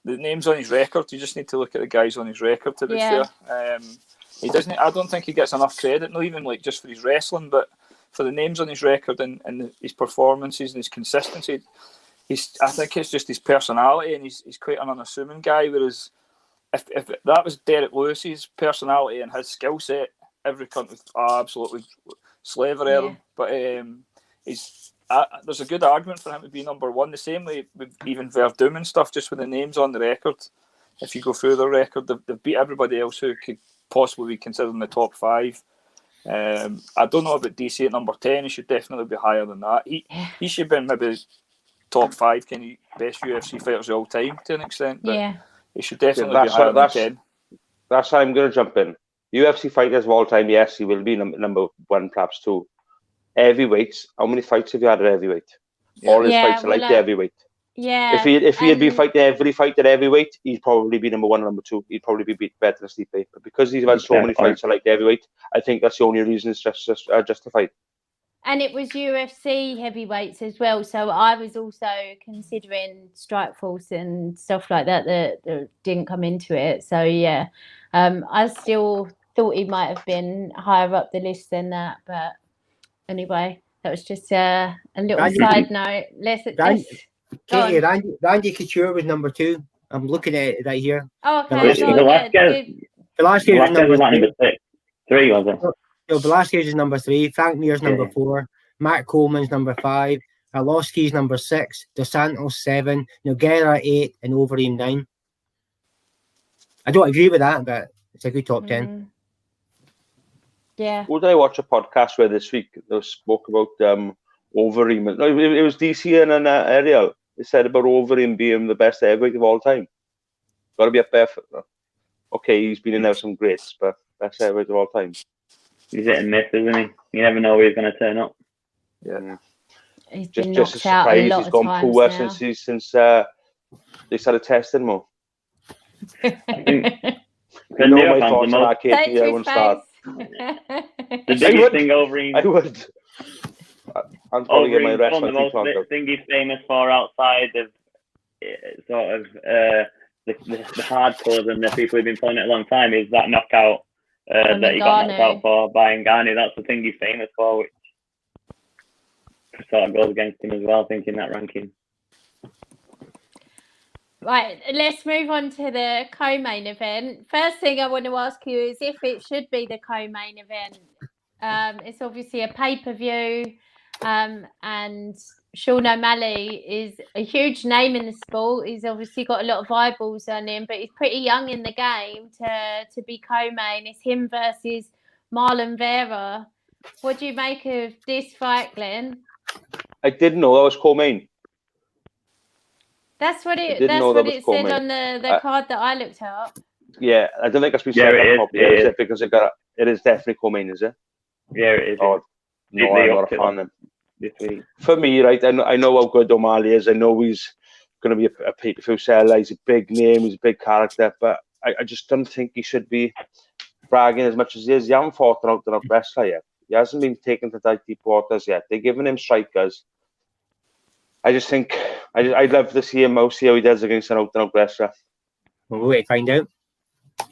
name's on his record. You just need to look at the guys on his record. To be fair, he doesn't. I don't think he gets enough credit. Not even like just for his wrestling, but for the names on his record and his performances and his consistency. I think it's just his personality, and he's quite an unassuming guy. Whereas if that was Derrick Lewis's personality and his skill set, every cunt would absolutely slavery at him. But there's a good argument for him to be number 1. The same way with even Verdum and stuff, just with the names on the record. If you go through the record, they've beat everybody else who could possibly be considered in the top 5. I don't know about DC at number 10. He should definitely be higher than that. He should be maybe top 5 best UFC fighters of all time to an extent. But he should definitely be higher than 10. That's how I'm going to jump in. UFC fighters of all time, yes, he will be number 1, perhaps 2. Heavyweights, how many fights have you had at heavyweight? All his fights are like the heavyweight. Yeah. If he had been fighting every fight at heavyweight, he'd probably be number 1 or number 2. He'd probably be better than Stipe. But because he's had so many fights at like the heavyweight, I think that's the only reason it's justified. And it was UFC heavyweights as well. So I was also considering Strikeforce and stuff like that didn't come into it. So yeah, I still thought he might have been higher up the list than that. But anyway, that was just a little side note. Randy Couture was number 2. I'm looking at it right here. Oh, okay. Velasquez was number 3, was it? So Velasquez is number 3. Frank Mir's number 4. Matt Coleman's number 5. Arlovski's number 6. Dos Santos 7. Nogueira 8, and Overeem 9. I don't agree with that, but it's a good top 10. Yeah. Who did I watch a podcast where this week they spoke about Overeem? No, it was DC and Ariel. said about Overeem being the best heavyweight of all time. Got to be up there. Okay, he's been in there with some greats, but best heavyweight of all time. He's hit and miss, isn't he? You never know where he's going to turn up. Yeah. He's been Just knocked a out a surprise lot he's of gone times poor now. since they started testing more. I think You know my thoughts on that, Say Katie. it I to won't his start. face. the biggest thing Overeem. I would. I'll probably get my Overeem's one wrestler of the most teeth thing he's famous for outside of sort of the hardcores and the people who've been playing it a long time is that knockout that he got knocked out for by Ngannou. That's the thing he's famous for, which sort of goes against him as well, thinking that ranking. Right, let's move on to the co-main event. First thing I want to ask you is if it should be the co-main event. It's obviously a pay-per-view, and Sean O'Malley is a huge name in the sport. He's obviously got a lot of eyeballs on him, but he's pretty young in the game to be co-main. It's him versus Marlon Vera. What do you make of this fight, Glenn? I didn't know that was co-main. That's what it said on the card that I looked up. Yeah, I don't think it's been said that properly. Is it because it is definitely co-main, is it? Yeah, it is. Oh, no, I'm not a fan then. For me, right, I know how good O'Malley is. I know he's going to be a pay-per-view seller. He's a big name. He's a big character. But I just don't think he should be bragging as much as he is. He hasn't fought an out-and-out wrestler yet. He hasn't been taken to tight deep waters yet. They're giving him strikers. I just think I'd love to see him see how he does against an out-and-out wrestler. We'll wait to find out.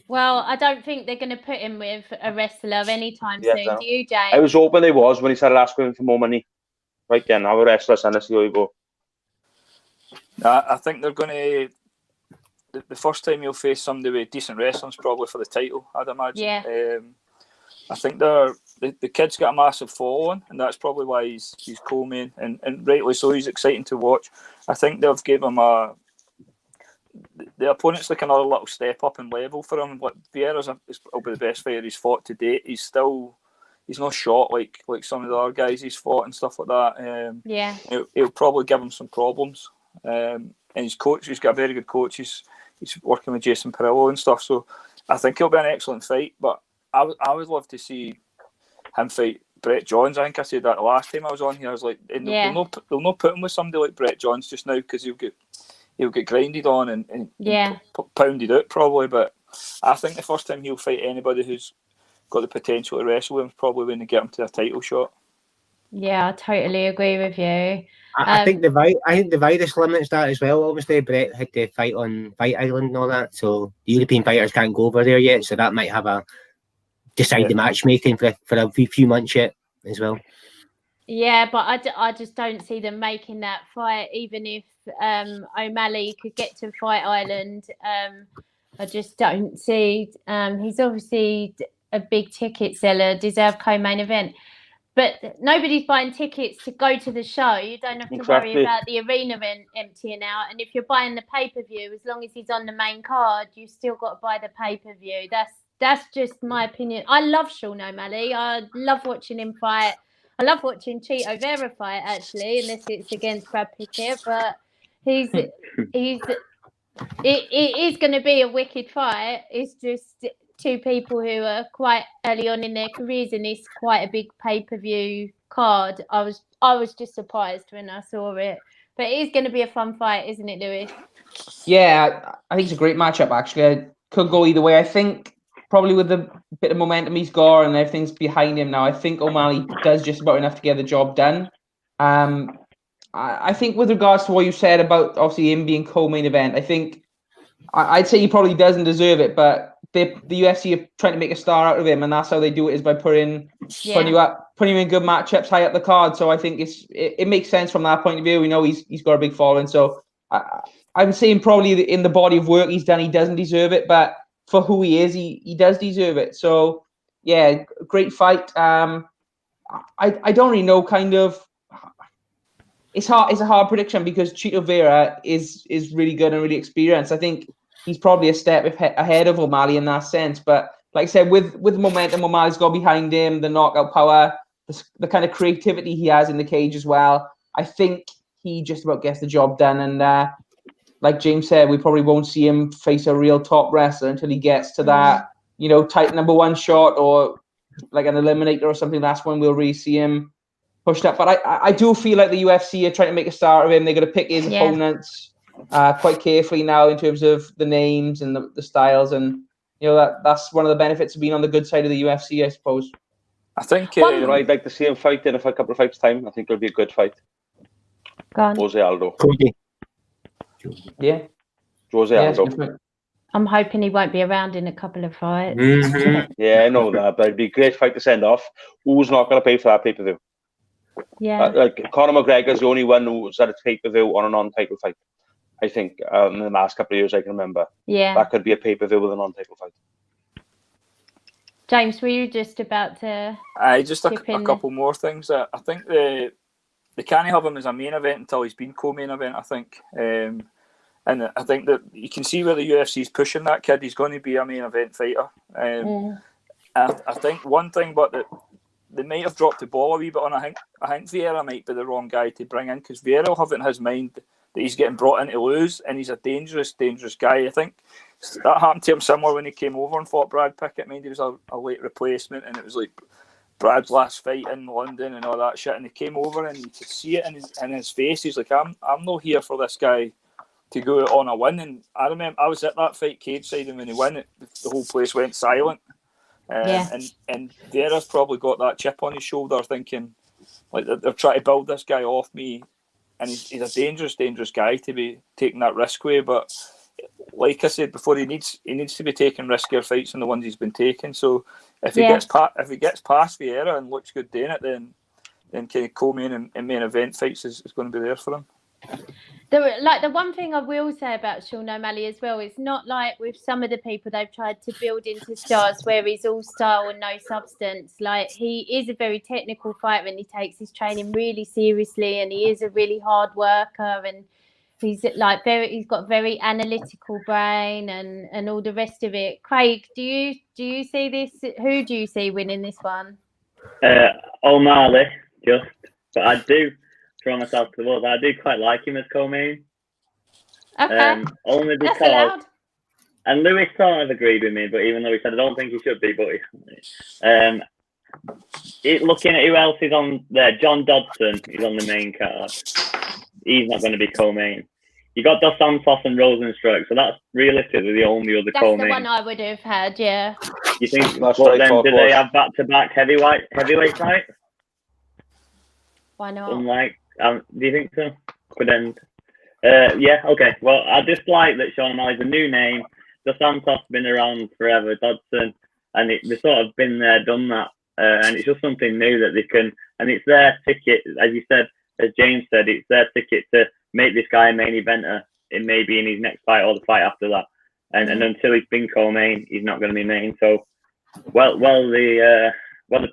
Well, I don't think they're going to put him with a wrestler anytime soon. No. Do you, James? I was hoping they was when he started asking him for more money. Right then, have a wrestler and see how you go. I think they're going to. The first time he'll face somebody with decent wrestling's probably for the title, I'd imagine. Yeah. I think the kid's got a massive following, and that's probably why he's co-main, and rightly so. He's exciting to watch. I think they've gave him the opponent's like another little step up in level for him. Like Vieira's probably the best fighter he's fought to date. He's not shot like some of the other guys he's fought and stuff like that. He'll probably give him some problems. And his coach, he's got a very good coach. He's working with Jason Perillo and stuff. So I think it'll be an excellent fight. But I would love to see him fight Brett Johns. I think I said that the last time I was on here. I was like, they'll not put him with somebody like Brett Johns just now because he'll get grinded on and pounded out probably. But I think the first time he'll fight anybody who's got the potential to wrestle him is probably when they get him to a title shot. Yeah, I totally agree with you. I think the virus limits that as well. Obviously, Brett had to fight on Fight Island and all that, so the European fighters can't go over there yet. So that might have decide the matchmaking for a few months yet as well. Yeah, but I just don't see them making that fight, even if O'Malley could get to Fight Island. I just don't see. He's obviously a big ticket seller, deserved co-main event. But nobody's buying tickets to go to the show. You don't have to worry about the arena emptying out. And if you're buying the pay-per-view, as long as he's on the main card, you still got to buy the pay-per-view. That's just my opinion. I love Sean O'Malley. I love watching him fight. I love watching Chito Vera fight, actually, unless it's against Brad Pickett. But it is going to be a wicked fight. It's just two people who are quite early on in their careers, and it's quite a big pay-per-view card. I was just surprised when I saw it. But it is going to be a fun fight, isn't it, Lewis? Yeah, I think it's a great matchup, actually. It could go either way. I think probably with the bit of momentum he's got and everything's behind him now, I think O'Malley does just about enough to get the job done. I think with regards to what you said about obviously him being co-main event, I think I'd say he probably doesn't deserve it, but the UFC are trying to make a star out of him, and that's how they do it, is by putting you in good matchups high up the card. So I think it makes sense from that point of view. We know he's got a big following, so I'm saying probably in the body of work he's done, he doesn't deserve it, but for who he is, he does deserve it. So yeah, great fight. I don't really know. Kind of, it's a hard prediction because Chito Vera is really good and really experienced. I think he's probably a step ahead of O'Malley in that sense. But like I said, with the momentum O'Malley's got behind him, the knockout power, the kind of creativity he has in the cage as well, I think he just about gets the job done. And like James said, we probably won't see him face a real top wrestler until he gets to that, tight number one shot or like an eliminator or something. That's when we'll really see him pushed up. But I do feel like the UFC are trying to make a start of him. They're going to pick his opponents quite carefully now in terms of the names and the styles. And, that's one of the benefits of being on the good side of the UFC, I suppose. I think I'd like to see him fight in a couple of fights' time. I think it'll be a good fight. Go on. Jose Aldo. Cody. Yeah. Jose Aldo. I'm hoping he won't be around in a couple of fights. Yeah, I know that, but it'd be a great fight to send off. Who's not going to pay for that pay-per-view? Yeah. Like Conor McGregor's the only one who's had a pay-per-view on a non-title fight, I think, in the last couple of years I can remember. Yeah. That could be a pay-per-view with a non-title fight. James, were you just about to... just a couple more things. I think they can't have him as a main event until he's been co-main event, I think. And I think that you can see where the UFC is pushing that kid. He's going to be a main event fighter. I think one thing, but they might have dropped the ball a wee bit on. I think Vieira might be the wrong guy to bring in, because Vieira will have it in his mind that he's getting brought in to lose, and he's a dangerous guy. I think that happened to him similar when he came over and fought Brad Pickett. I mean, he was a late replacement, and it was like Brad's last fight in London and all that shit. And he came over, and you could see it in his face. He's like, I'm not here for this guy to go out on a win. And I remember I was at that fight cage side, and when he won it, the whole place went silent. And Vieira's probably got that chip on his shoulder, thinking like they're trying to build this guy off me, and he's a dangerous guy to be taking that risk with. But like I said before, he needs to be taking riskier fights than the ones he's been taking. So if he gets past Vieira and looks good doing it, then kind of co-main and main event fights is going to be there for him. The one thing I will say about Sean O'Malley as well, it's not like with some of the people they've tried to build into stars where he's all style and no substance. Like, he is a very technical fighter, and he takes his training really seriously, and he is a really hard worker, and he's got a very analytical brain and all the rest of it. Craig, do you see this? Who do you see winning this one? O'Malley, but I do throw myself to the wall. I do quite like him as co-main. Okay. Only because, that's allowed. And Lewis sort of agreed with me, but even though he said I don't think he should be, but looking at who else is on there, John Dodson is on the main card. He's not going to be co-main. You got Dos Santos and Rosenstrike, so that's realistically the only other co-main. That's the one I would have had, yeah. You think? Do they have back-to-back heavyweight fights? Why not? Unlike, do you think so? Could end. Yeah, okay. Well, I just like that Sean O'Malley's a new name. Dos Santos been around forever, Dodson, and they've sort of been there, done that, and it's just something new that they can, and it's their ticket, as you said, as James said, it's their ticket to make this guy a main eventer. It may be in his next fight or the fight after that, and until he's been co-main, he's not going to be main. So, the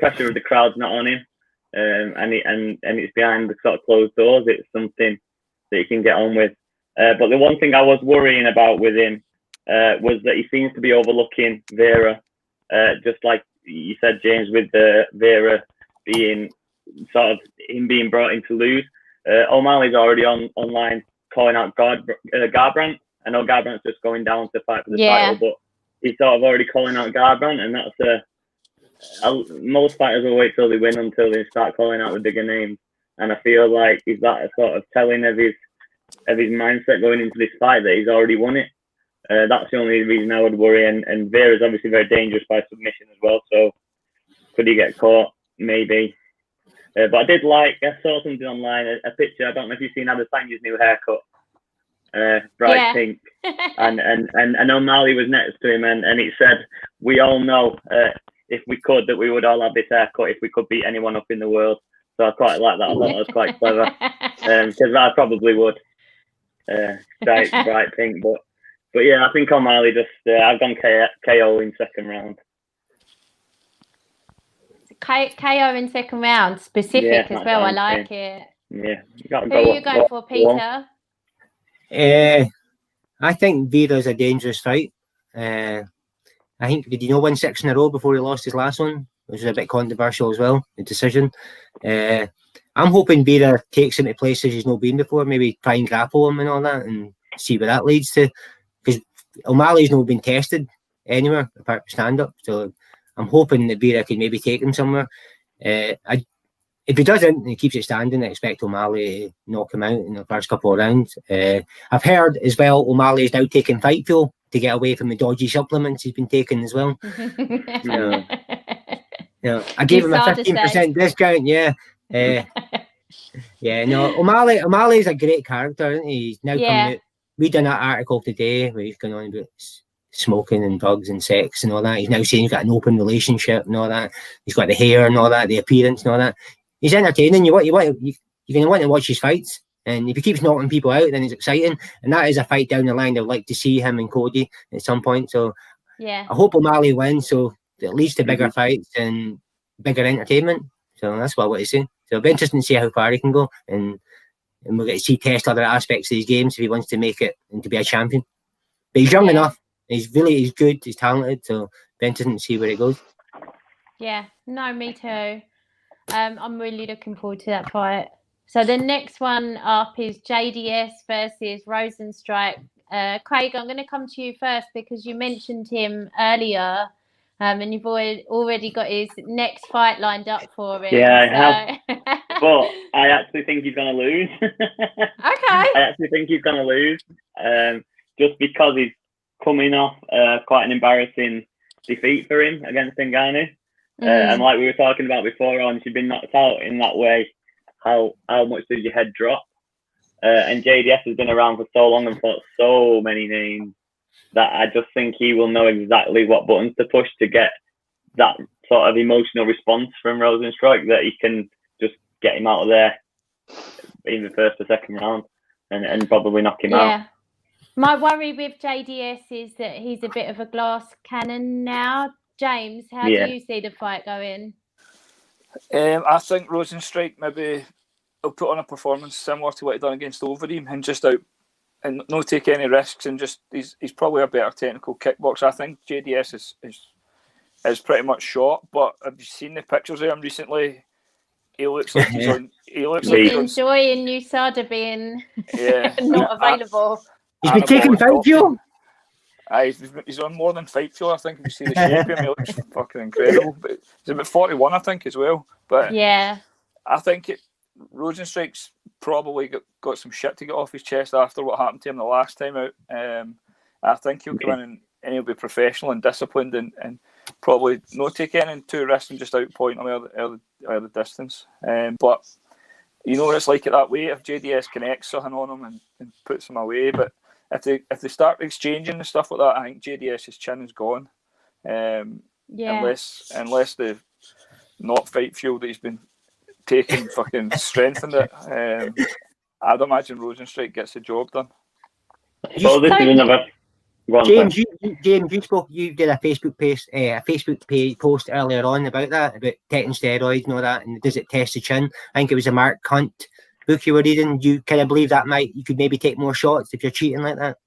pressure of the crowd's not on him. And it's behind the sort of closed doors. It's something that he can get on with. But the one thing I was worrying about with him was that he seems to be overlooking Vieira, just like you said, James, with Vieira being sort of him being brought in to lose. O'Malley's already online calling out Garbrandt. I know Garbrandt's just going down to fight for the title, but he's sort of already calling out Garbrandt, and that's most fighters will wait till they win until they start calling out the bigger names. And I feel like is that a sort of telling of his mindset going into this fight that he's already won it. That's the only reason I would worry. And Vieira's obviously very dangerous by submission as well. So could he get caught? Maybe. But I saw something online, a picture. I don't know if you've seen Adesanya's new haircut, bright pink, and O'Malley was next to him, and it said, "We all know if we could that we would all have this haircut if we could beat anyone up in the world." So I quite like that. I thought that was quite clever, because I probably would. Bright pink, but yeah, I think O'Malley just. I've gone KO in second round. KO in second round, specific as well. I like it. Yeah. Who are you going for, Peter? I think Vieira's a dangerous fight. I think, did he win 6 in a row before he lost his last one? Which was a bit controversial as well, the decision. I'm hoping Vera takes him to places he's not been before. Maybe try and grapple him and all that, and see where that leads to. Because O'Malley's not been tested anywhere apart from stand up, so I'm hoping that Vera can maybe take him somewhere. If he doesn't and he keeps it standing, I expect O'Malley to knock him out in the first couple of rounds. I've heard as well O'Malley is now taking fight fuel to get away from the dodgy supplements he's been taking as well. I gave him a 15% discount. O'Malley is a great character, isn't he? He's now coming out. We done that article today where he's going on about smoking and drugs and sex and all that. He's now saying he's got an open relationship and all that. He's got the hair and all that, the appearance and all that. He's entertaining. You're going to want to watch his fights, and if he keeps knocking people out, then it's exciting. And that is a fight down the line. I'd like to see him and Cody at some point. So I hope O'Malley wins, so it leads to bigger fights and bigger entertainment. So that's what I want to say. So it'll be interesting to see how far he can go, and we'll get to see test other aspects of his games if he wants to make it and to be a champion. But he's young enough. He's good. He's talented. So it'll be interesting to see where it goes. Yeah. No, me too. I'm really looking forward to that fight. So the next one up is JDS versus Rosenstrike. Craig, I'm going to come to you first because you mentioned him earlier, and you've already got his next fight lined up for him. Yeah, I have. But I actually think he's going to lose. Okay. I actually think he's going to lose, just because he's coming off quite an embarrassing defeat for him against Ngannou. And like we were talking about before, once you've been knocked out in that way, how much does your head drop? And JDS has been around for so long and fought so many names that I just think he will know exactly what buttons to push to get that sort of emotional response from Rosenstrike, that he can just get him out of there in the first or second round and probably knock him out. My worry with JDS is that he's a bit of a glass cannon now. James, how do you see the fight going? I think Rosenstrike maybe will put on a performance similar to what he done against Overeem and just out and not take any risks, and just he's probably a better technical kickboxer. I think JDS is pretty much shot, but have you seen the pictures of him recently? He looks like he's enjoying USADA being not available. He's been taking fight fuel. He's on more than fight fuel, I think. If you see the shape of him, he looks fucking incredible. But he's about 41, I think, as well. But I think Rosenstrike's probably got some shit to get off his chest after what happened to him the last time out. I think he'll come in and he'll be professional and disciplined and probably not take any too risks and just outpoint him out of the distance. But you know what it's like at that weight, if JDS connects something on him and puts him away. But if they start exchanging and stuff like that, I think JDS's chin is gone. Unless the not fight fuel that he's been taking fucking strengthened it. I'd imagine Rosenstrike gets the job done. Well, this is another. James, you did a Facebook page post earlier on about that, about taking steroids and all that, and does it test the chin? I think it was a Mark Hunt book you were reading. You kind of believe that you could maybe take more shots if you're cheating like that?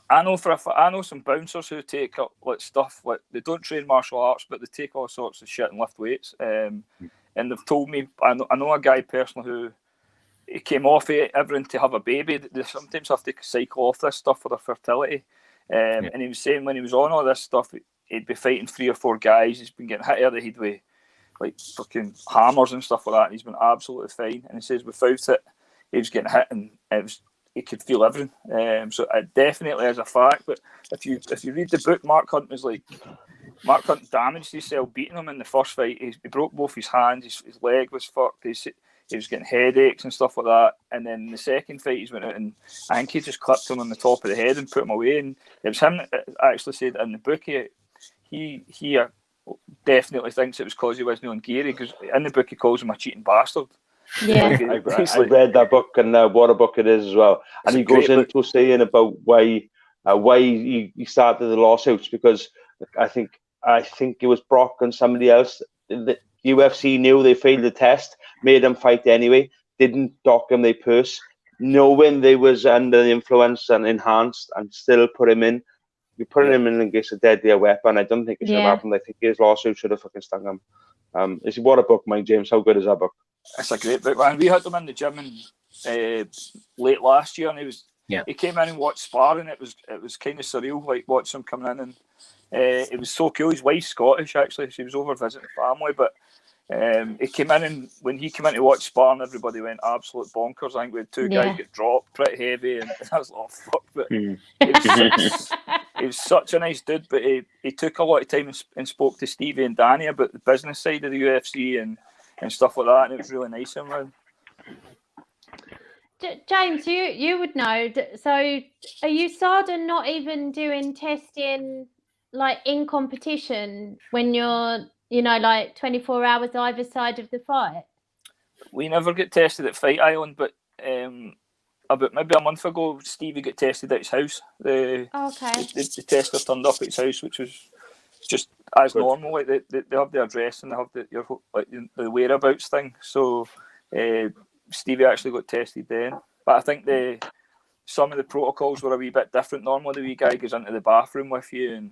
I know some bouncers who take like stuff like they don't train martial arts, but they take all sorts of shit and lift weights. And they've told me, I know a guy personally who he came off everything to have a baby. They sometimes have to cycle off this stuff for their fertility. And he was saying when he was on all this stuff, he'd be fighting 3 or 4 guys. He's been getting hit out of the head with like fucking hammers and stuff like that. And he's been absolutely fine. And he says without it, he was getting hit and he could feel everything. So it definitely is a fact. But if you read the book, Mark Hunt damaged himself beating him in the first fight. He broke both his hands. His leg was fucked. He was getting headaches and stuff like that. And then in the second fight, he went out and I think he just clipped him on the top of the head and put him away. And it was him that actually said in the book he definitely thinks it was because he wasn't on Geary, because in the book he calls him a cheating bastard. Yeah, I read that book, and what a book it is as well. And he goes into saying about why he started the lawsuits, because I think it was Brock and somebody else. The UFC knew they failed the test, made him fight anyway, didn't dock him their purse, knowing they was under the influence and enhanced, and still put him in. You're putting him in against a deadlier weapon. I don't think it should have happened. I think his lawsuit should have fucking stung him. What a book, Mike James. How good is that book? It's a great book, man. We had him in the gym late last year, and he came in and watched sparring. It was kind of surreal, like watching him coming in, and it was so cool. His wife's Scottish, actually. She was over visiting family, but he came in, and when he came in to watch sparring, everybody went absolute bonkers. I think we had two guys get dropped pretty heavy, and I was like, oh, fuck. But he was such a nice dude, but he took a lot of time and spoke to Stevie and Danny about the business side of the UFC and stuff like that, and it was really nice of him. James, you would know. So, are you Sarden not even doing testing like in competition when you're, like 24 hours either side of the fight? We never get tested at Fight Island, but about maybe a month ago, Stevie got tested at his house. The tester turned up at his house, which was just as normal. Like they have the address and they have the whereabouts thing. So Stevie actually got tested then. But I think some of the protocols were a wee bit different. Normally the wee guy goes into the bathroom with you and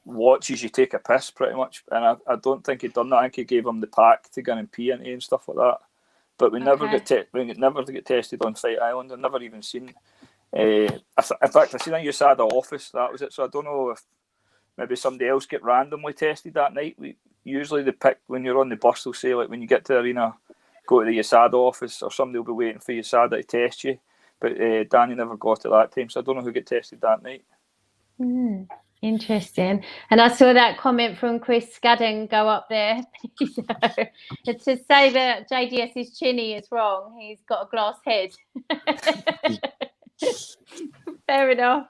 watches you take a piss pretty much. And I don't think he'd done that. I think he gave him the pack to go and pee into and stuff like that. But we never get tested on Fight Island. I've never even seen. In fact, I seen a USADA office. That was it. So I don't know if maybe somebody else get randomly tested that night. Usually they pick when you're on the bus. They'll say like when you get to the arena, go to the USADA office, or somebody will be waiting for USADA to test you. But Danny never got it that time, so I don't know who got tested that night. Interesting. And I saw that comment from Chris Scadden go up there. To say that JDS's chinny is wrong, he's got a glass head. Fair enough.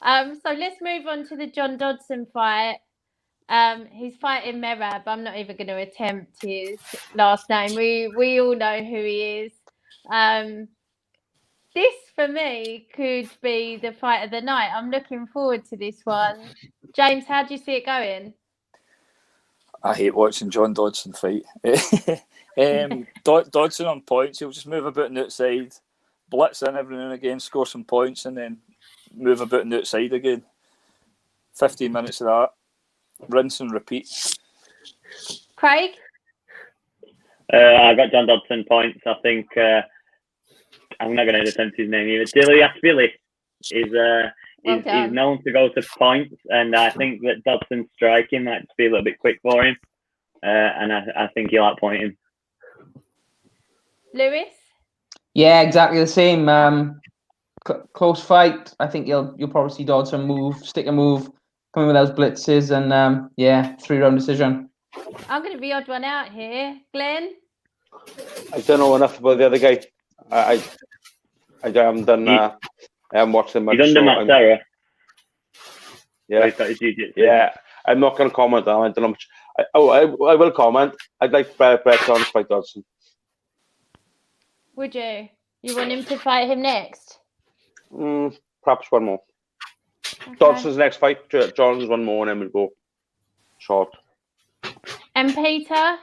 So let's move on to the John Dodson fight. He's fighting Merab. I'm not even going to attempt his last name. We all know who he is. This, for me, could be the fight of the night. I'm looking forward to this one. James, how do you see it going? I hate watching John Dodson fight. Dodson on points. He'll just move about on the outside, blitz in every now and again, score some points, and then move about on the outside again. 15 minutes of that. Rinse and repeat. Craig? I got John Dodson points. I think I'm not going to attempt his name either. Dilliashvili is known to go to points, and I think that Dodson's striking might just be a little bit quick for him, and I think he'll outpoint him. Lewis? Yeah, exactly the same. Close fight. I think you'll probably see Dodson stick a move, come in with those blitzes, and 3-round decision. I'm going to be odd one out here. Glenn? I don't know enough about the other guy. I haven't done. I haven't watched him much. He's under Matt Sarah. Yeah, yeah. I'm not going to comment on. I don't know much. I will comment. I'd like Brett Jones to fight Dodson. Would you? You want him to fight him next? Perhaps one more. Okay. Dodson's next fight. Jones one more, and then we'll go short. And Peter?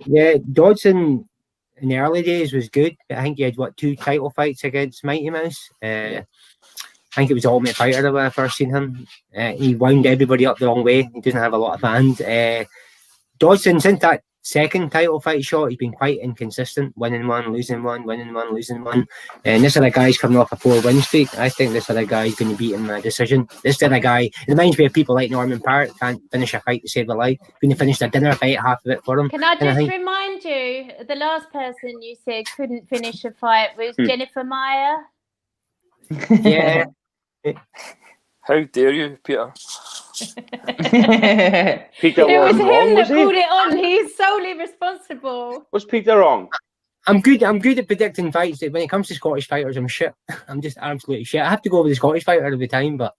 Yeah, Dodson in the early days was good, but I think he had 2 title fights against Mighty Mouse. I think it was Ultimate Fighter when I first seen him. He wound everybody up the wrong way. He doesn't have a lot of fans. Dodson, since that second title fight shot, he's been quite inconsistent, winning one, losing one, winning one, losing one. And this other guy's coming off a 4-win streak. I think this other guy's going to beat him in a decision. This other guy, it reminds me of people like Norman Parrott, can't finish a fight to save their life. Going to finish a dinner fight, half of it for him. Can I just remind you, the last person you said couldn't finish a fight was Jennifer Meyer? Yeah. How dare you, Peter? Peter it was him wrong, that called it on. He's solely responsible. Was Peter wrong? I'm good at predicting fights. When it comes to Scottish fighters, I'm shit. I'm just absolutely shit. I have to go with the Scottish fighter every time, but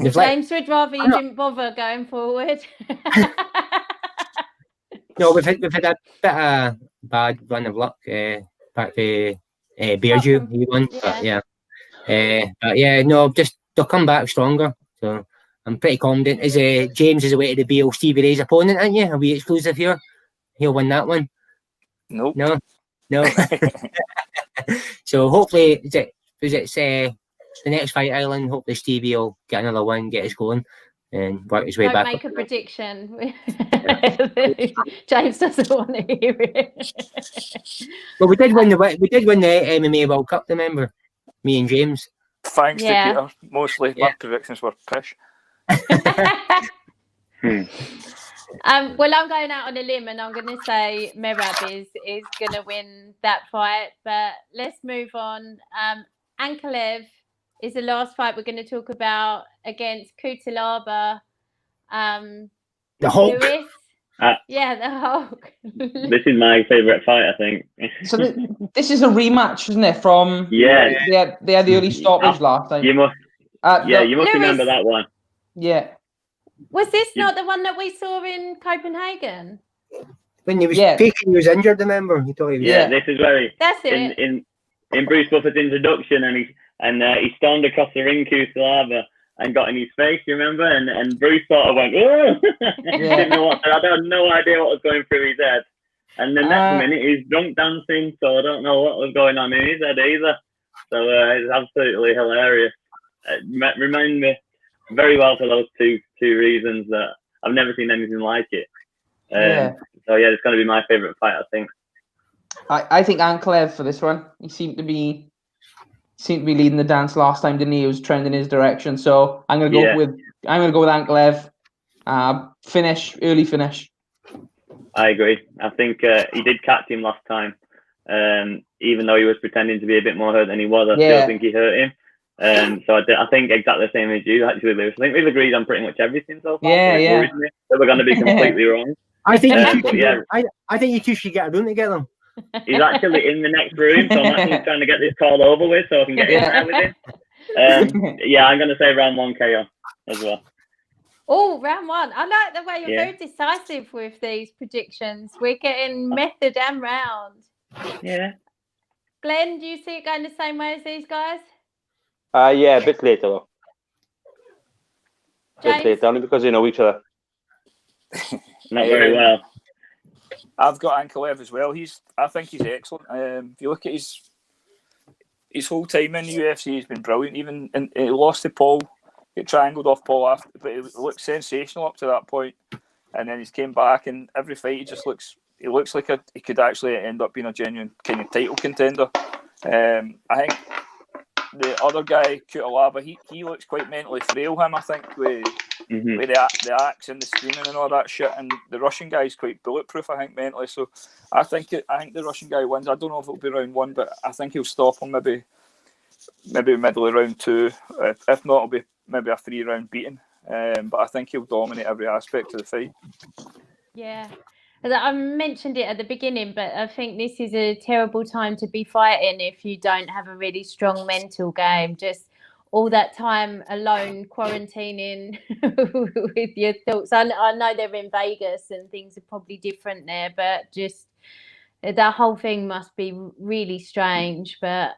James would rather you didn't bother going forward. No, we've had a bit of bad run of luck. Back to Beardew, he won, but they'll come back stronger. So I'm pretty confident. James is away to the BL Stevie Ray's opponent, aren't you? Are we exclusive here? He'll win that one. Nope. No. So hopefully, it's the next Fight Island. Hopefully Stevie will get another win, get us going. and work his way Don't back. make a prediction. James doesn't want to hear it. Well, we did win the MMA World Cup. Remember, me and James. Thanks to Peter. Mostly my predictions were pish. Well, I'm going out on a limb and I'm going to say Merab is going to win that fight. But let's move on. Ankalev is the last fight we're going to talk about against Kutalaba. The Hulk. Lewis. The Hulk. This is my favourite fight, I think. So this is a rematch, isn't it? From they had the early stoppage last time. You must Lewis, remember that one. Yeah. Was this not the one that we saw in Copenhagen? When he was faking he was injured, remember? He thought he was this is where That's it. In Bruce Buffer's introduction, and he stormed across the ring, Kutalaba, and got in his face, you remember? And Bruce sort of went, oh! Didn't know what, I had no idea what was going through his head. And the next minute, he's drunk dancing, so I don't know what was going on in his head either. So it's absolutely hilarious. Remind me very well for those two reasons that I've never seen anything like it. So it's going to be my favourite fight, I think. I think Ankalev for this one. He seemed to be leading the dance last time, didn't he? He was trending his direction. So I'm gonna go with Ankalev. Early finish. I agree. I think he did catch him last time. Even though he was pretending to be a bit more hurt than he was, I still think he hurt him. So I think exactly the same as you, actually, Lewis. I think we've agreed on pretty much everything so far. So we're going to be completely wrong. I think I think you two should get a room together. He's actually in the next room, so I'm actually trying to get this call over with so I can get in there with him. I'm going to say round 1 KO as well. Oh, round 1. I like the way you're very decisive with these predictions. We're getting method and round. Yeah. Glenn, do you see it going the same way as these guys? A bit later though. James? A bit later, only because they know each other. Not very well. I've got Ankalev as well. I think he's excellent. If you look at his whole time in the UFC, he's been brilliant. Even he lost to Paul, get triangled off Paul after, but he looked sensational up to that point. And then he's came back, and every fight he looks like he could actually end up being a genuine kind of title contender. I think the other guy, Kutalaba, he looks quite mentally frail. I think with the axe and the screaming and all that shit. And the Russian guy is quite bulletproof, I think, mentally. So I think the Russian guy wins. I don't know if it'll be round 1, but I think he'll stop him maybe middle of round 2. If not, it'll be maybe a 3-round beating. But I think he'll dominate every aspect of the fight. Yeah. I mentioned it at the beginning, but I think this is a terrible time to be fighting if you don't have a really strong mental game. Just all that time alone quarantining with your thoughts. I know they're in Vegas and things are probably different there, but just that whole thing must be really strange. But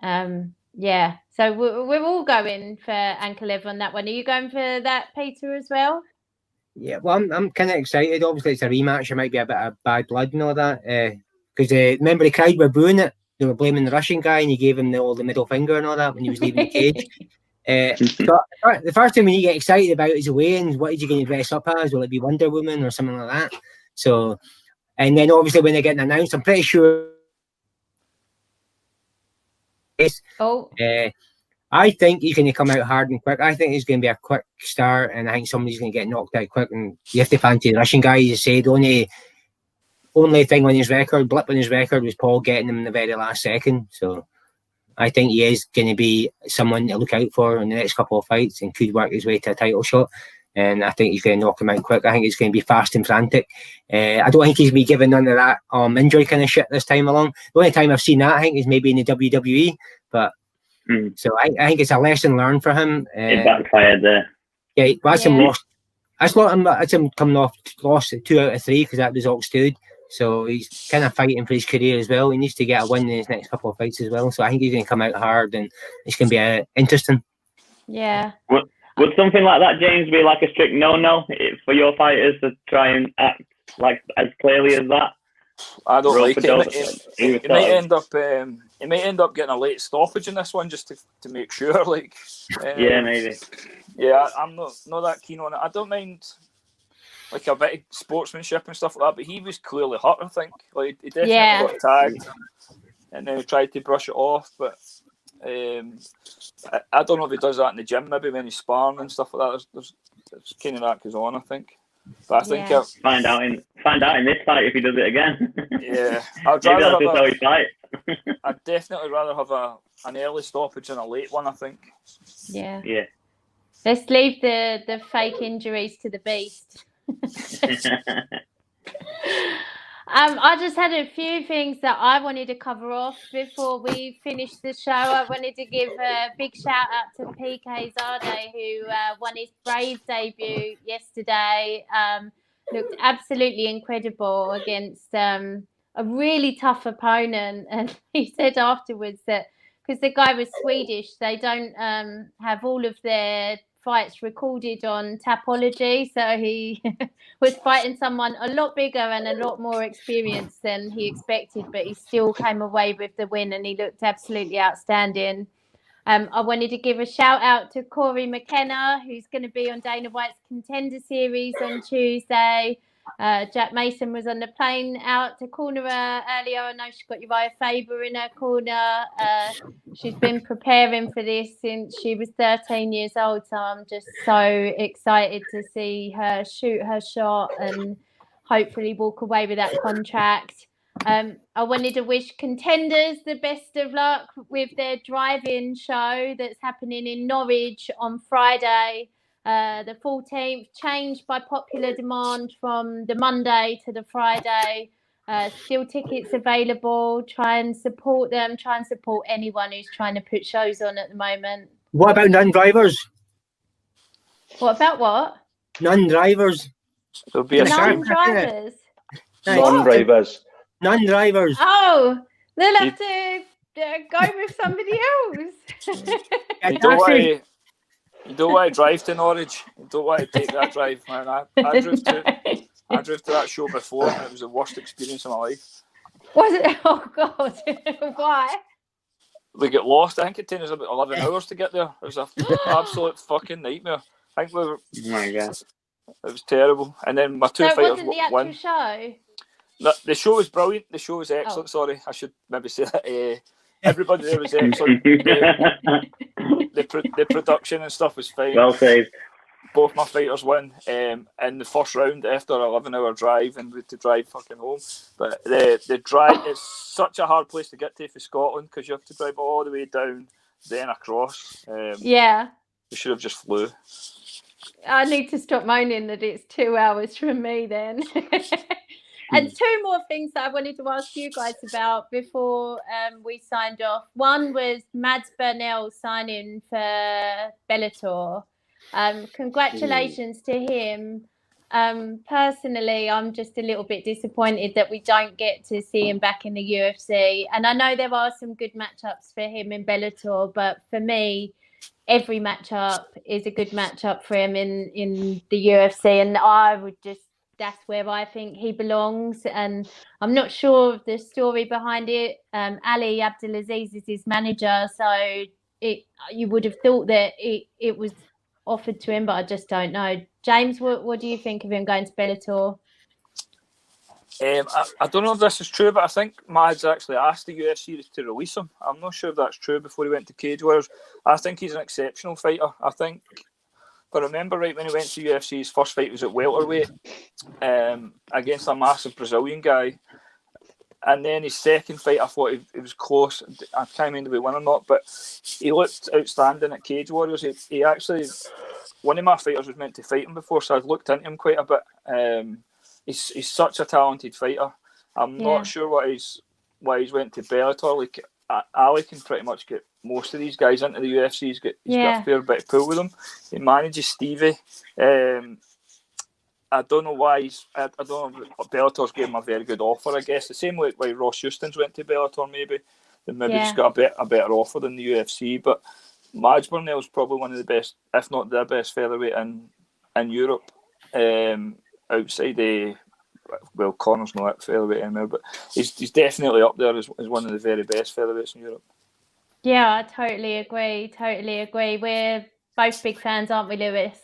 so we're all going for Ankalev on that one. Are you going for that, Peter, as well? Yeah, well, I'm kind of excited. Obviously, it's a rematch. There might be a bit of bad blood and all that. Because remember, the crowd were booing it. They were blaming the Russian guy, and he gave him all the middle finger and all that when he was leaving the cage. So the first thing we need to get excited about is the weigh-ins. What is he going to dress up as? Will it be Wonder Woman or something like that? So, and then obviously when they're getting announced, I'm pretty sure. I think he's going to come out hard and quick. I think it's going to be a quick start, and I think somebody's going to get knocked out quick. And you have to fancy the Russian guy. You said only thing on his record, blip on his record, was Paul getting him in the very last second. So I think he is going to be someone to look out for in the next couple of fights and could work his way to a title shot. And I think he's going to knock him out quick. I think it's going to be fast and frantic. I don't think he's going to be given none of that injury kind of shit this time along. The only time I've seen that, I think, is maybe in the WWE. But so I think it's a lesson learned for him. It backfired there. Yeah, that's him lost. That's him coming off lost 2 out of 3 because that was all stood. So he's kind of fighting for his career as well. He needs to get a win in his next couple of fights as well. So I think he's going to come out hard, and it's going to be interesting. Yeah. Would something like that, James, be like a strict no for your fighters to try and act like as clearly as that? I don't like it. It might end up. It might end up getting a late stoppage in this one just to make sure. Like, yeah, maybe. Yeah, I'm not that keen on it. I don't mind like a bit of sportsmanship and stuff like that, but he was clearly hurt, I think. Like he definitely got tagged and then he tried to brush it off, but I don't know if he does that in the gym, maybe when he's sparring and stuff like that. There's kind of that goes on, I think. But I think find out in this fight if he does it again. Yeah, I'd definitely rather have an early stoppage than a late one, I think. Yeah. Yeah. Let's leave the fake injuries to the beast. I just had a few things that I wanted to cover off before we finish the show. I wanted to give a big shout out to PK Zade, who won his Brave debut yesterday. Looked absolutely incredible against a really tough opponent. And he said afterwards that because the guy was Swedish, they don't have all of their fights recorded on Tapology, so he was fighting someone a lot bigger and a lot more experienced than he expected, but he still came away with the win and he looked absolutely outstanding. I wanted to give a shout out to Corey McKenna, who's going to be on Dana White's Contender Series on Tuesday. Jack Mason was on the plane out to corner her earlier. I know she got Uriah Faber in her corner. She's been preparing for this since she was 13 years old. So I'm just so excited to see her shoot her shot and hopefully walk away with that contract. I wanted to wish contenders the best of luck with their drive-in show that's happening in Norwich on Friday. The 14th, changed by popular demand from the Monday to the Friday. Still tickets available. Try and support them. Try and support anyone who's trying to put shows on at the moment. What about non-drivers? What about what? Non-drivers. There'll be a non-drivers. Non-drivers. Non-drivers. Oh, they'll have to go with somebody else. You don't want to drive to Norwich. You don't want to take that drive, man. I drove to that show before and it was the worst experience of my life. Was it? Oh, God. Why? We get lost. I think it took us about 11 hours to get there. It was an absolute fucking nightmare. I think we were... Oh, my God. It was terrible. And then my two fighters won. So it wasn't the actual won. show? The show was brilliant. The show was excellent. Sorry, I should maybe say that. Everybody there was excellent. The production and stuff was fine. Well saved. Both my fighters won in the first round after an 11-hour drive and we had to drive fucking home. But the drive is such a hard place to get to for Scotland because you have to drive all the way down, then across. Yeah. We should have just flew. I need to stop moaning that it's 2 hours from me then. And two more things that I wanted to ask you guys about before we signed off. One was Mads Burnell signing for Bellator. Congratulations to him. Personally, I'm just a little bit disappointed that we don't get to see him back in the UFC. And I know there are some good matchups for him in Bellator, but for me, every matchup is a good matchup for him in the UFC. And I would just, that's where I think he belongs. And I'm not sure of the story behind it. Ali Abdulaziz is his manager, so you would have thought that it was offered to him, but I just don't know. James, what do you think of him going to Bellator? I don't know if this is true, but I think Mads actually asked the UFC to release him. I'm not sure if that's true before he went to Cage Warriors. I think he's an exceptional fighter. I think, if I remember right, when he went to UFC, his first fight was at welterweight against a massive Brazilian guy. And then his second fight, I thought it was close. I can't remember if he won or not, but he looked outstanding at Cage Warriors. He actually, one of my fighters was meant to fight him before, so I've looked into him quite a bit. He's such a talented fighter. I'm not sure why he's went to Bellator. Like Ali can pretty much get most of these guys into the UFC. He's got a fair bit of pull with him. He manages Stevie. I don't know why I don't know if Bellator's gave him a very good offer. I guess the same way why Ross Houston's went to Bellator maybe. They maybe just got a better offer than the UFC. But Mads Burnell's probably one of the best, if not the best featherweight in Europe. Outside well, Connor's not at featherweight anymore, but he's definitely up there as one of the very best featherweights in Europe. Yeah, I totally agree. We're both big fans, aren't we, Lewis?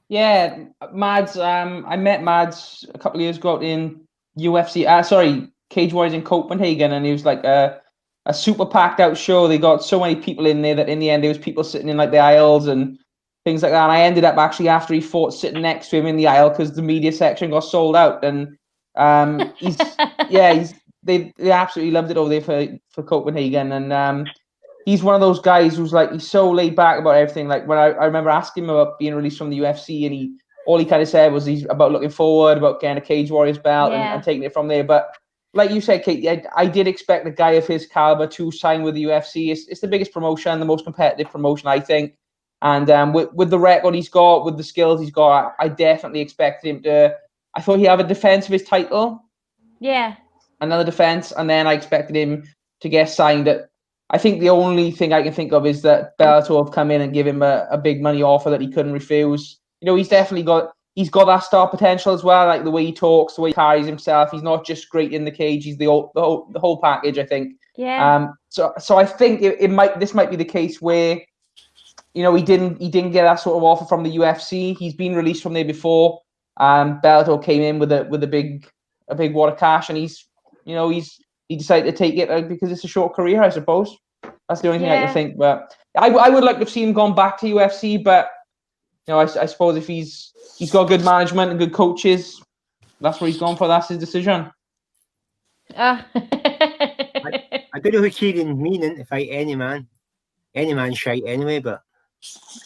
Yeah, Mads. I met Mads a couple of years ago out in UFC. Cage Warriors in Copenhagen, and it was like a super packed out show. They got so many people in there that in the end there was people sitting in like the aisles and things like that. And I ended up actually after he fought sitting next to him in the aisle because the media section got sold out. And they absolutely loved it over there for Copenhagen. And he's one of those guys who's like, he's so laid back about everything. Like when I remember asking him about being released from the UFC, and all he kind of said was he's about looking forward, about getting a Cage Warriors belt and taking it from there. But like you said, Kate, I did expect a guy of his caliber to sign with the UFC. It's the biggest promotion, the most competitive promotion, I think. And with the record he's got, with the skills he's got, I definitely expected him to. I thought he'd have a defense of his title. Yeah. Another defense, and then I expected him to get signed. I think the only thing I can think of is that Bellator have come in and give him a big money offer that he couldn't refuse. You know, he's definitely got that star potential as well, like the way he talks, the way he carries himself. He's not just great in the cage; he's the whole package, I think. Yeah. So I think this might be the case where, you know, he didn't get that sort of offer from the UFC. He's been released from there before. Bellator came in with a big wad of cash, and he decided to take it because it's a short career, I suppose. That's the only thing I can think. But I would like to have seen him gone back to UFC, but you know, I suppose if he's got good management and good coaches, that's where he's gone for. That's his decision. I don't know who Kieran's meaning to fight any man. Any man's shite anyway, but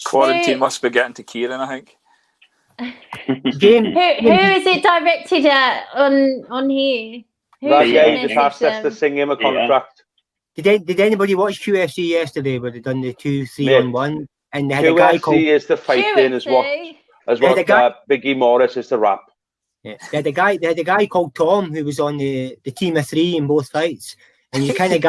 quarantine must be getting to Kieran, I think. James, who is it directed at on here? That guy just asked us to sing him a contract. Did anybody watch QFC yesterday where they done the 2-3-on-1? And they had a guy called QFC is the fighting, is what Biggie Morris is the rap. Yeah, they had a guy called Tom who was on the team of 3 in both fights, and he was the kind of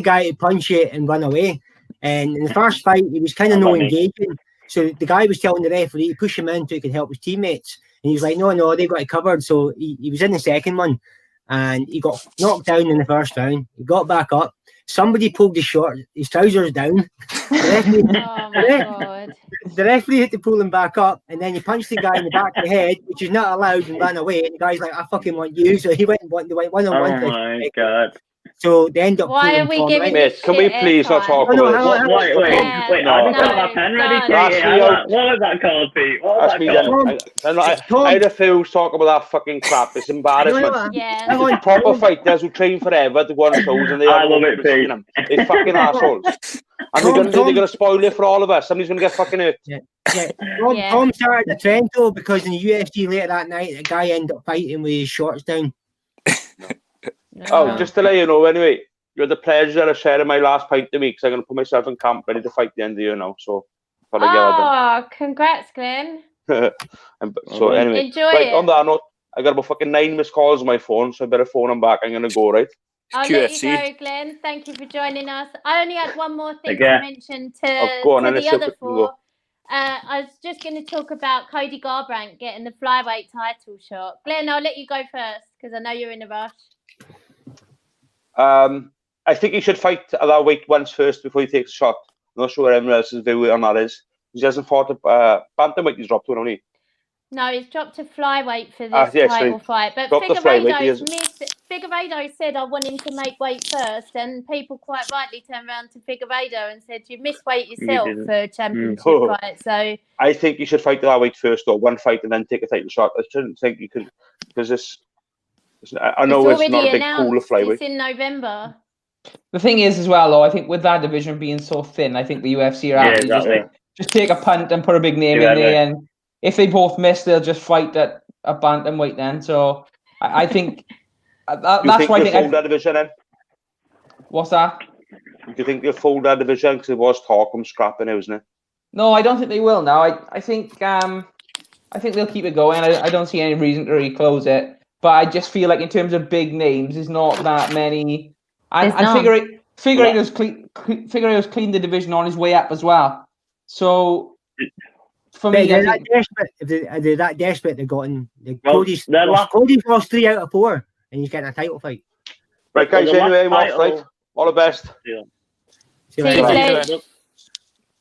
guy who'd punch it and run away. And in the first fight, he was kind of no engaging. So the guy was telling the referee to push him in so he could help his teammates, and he was like, "No, they've got it covered." So he was in the second one, and he got knocked down in the first round. He got back up. Somebody pulled his trousers down. The referee had to pull him back up, and then he punched the guy in the back of the head, which is not allowed, and ran away. And the guy's like, "I fucking want you." So he went one-on-one. Oh my god. So they end up. Why are we giving this Can we please not talk about this? Wait, I've got my pen ready to what was that called, Pete? I had a fool talking about that fucking crap. It's embarrassment. Yeah. It's a proper fighters who train forever to go on shows, and they I love it, Pete. They fucking assholes. And they're gonna spoil it for all of us. Somebody's gonna get fucking hurt. Tom started the trend though, because in the UFC later that night, the guy ended up fighting with his shorts down. Oh, just to let you know, anyway, you had the pleasure of sharing my last pint to me because I'm going to put myself in camp ready to fight the end of the year now. So, congrats, Glenn. So, anyway, enjoy it. On that note, I got about fucking 9 missed calls on my phone, so I better phone them back. I'm going to go, right? I'll let you go, Glenn. Thank you for joining us. I only had one more thing to mention to the other 4. I was just going to talk about Cody Garbrandt getting the flyweight title shot. Glenn, I'll let you go first because I know you're in a rush. I think he should fight at that weight once first before he takes a shot. I'm not sure what everyone else's view on that is. He hasn't fought a bantamweight. He's dropped to, hasn't he? No, he's dropped to flyweight for this title fight. But Figueiredo said, I want him to make weight first. And people quite rightly turned around to Figueiredo and said, you missed weight yourself for a championship fight. So I think he should fight at that weight first, or one fight and then take a title shot. I shouldn't think you could, because I know it's not a big pool of flyweight. It's in November. The thing is, as well, though, I think with that division being so thin, I think the UFC are actually just take a punt and put a big name in there, and if they both miss, they'll just fight at a bantamweight then. So I think that's why I think fold that division then. What's that? Do you think they'll fold that division because it was talk of scrapping it, wasn't it? No, I don't think they will now. I think they'll keep it going. I don't see any reason to really close it. But I just feel like in terms of big names, there's not that many. And Figueiredo's cleaned the division on his way up as well. So for me, they're that desperate. They've gotten Cody's lost 3 out of 4, and he's getting a title fight. Right, guys. Anyway, right. All the best. See you later.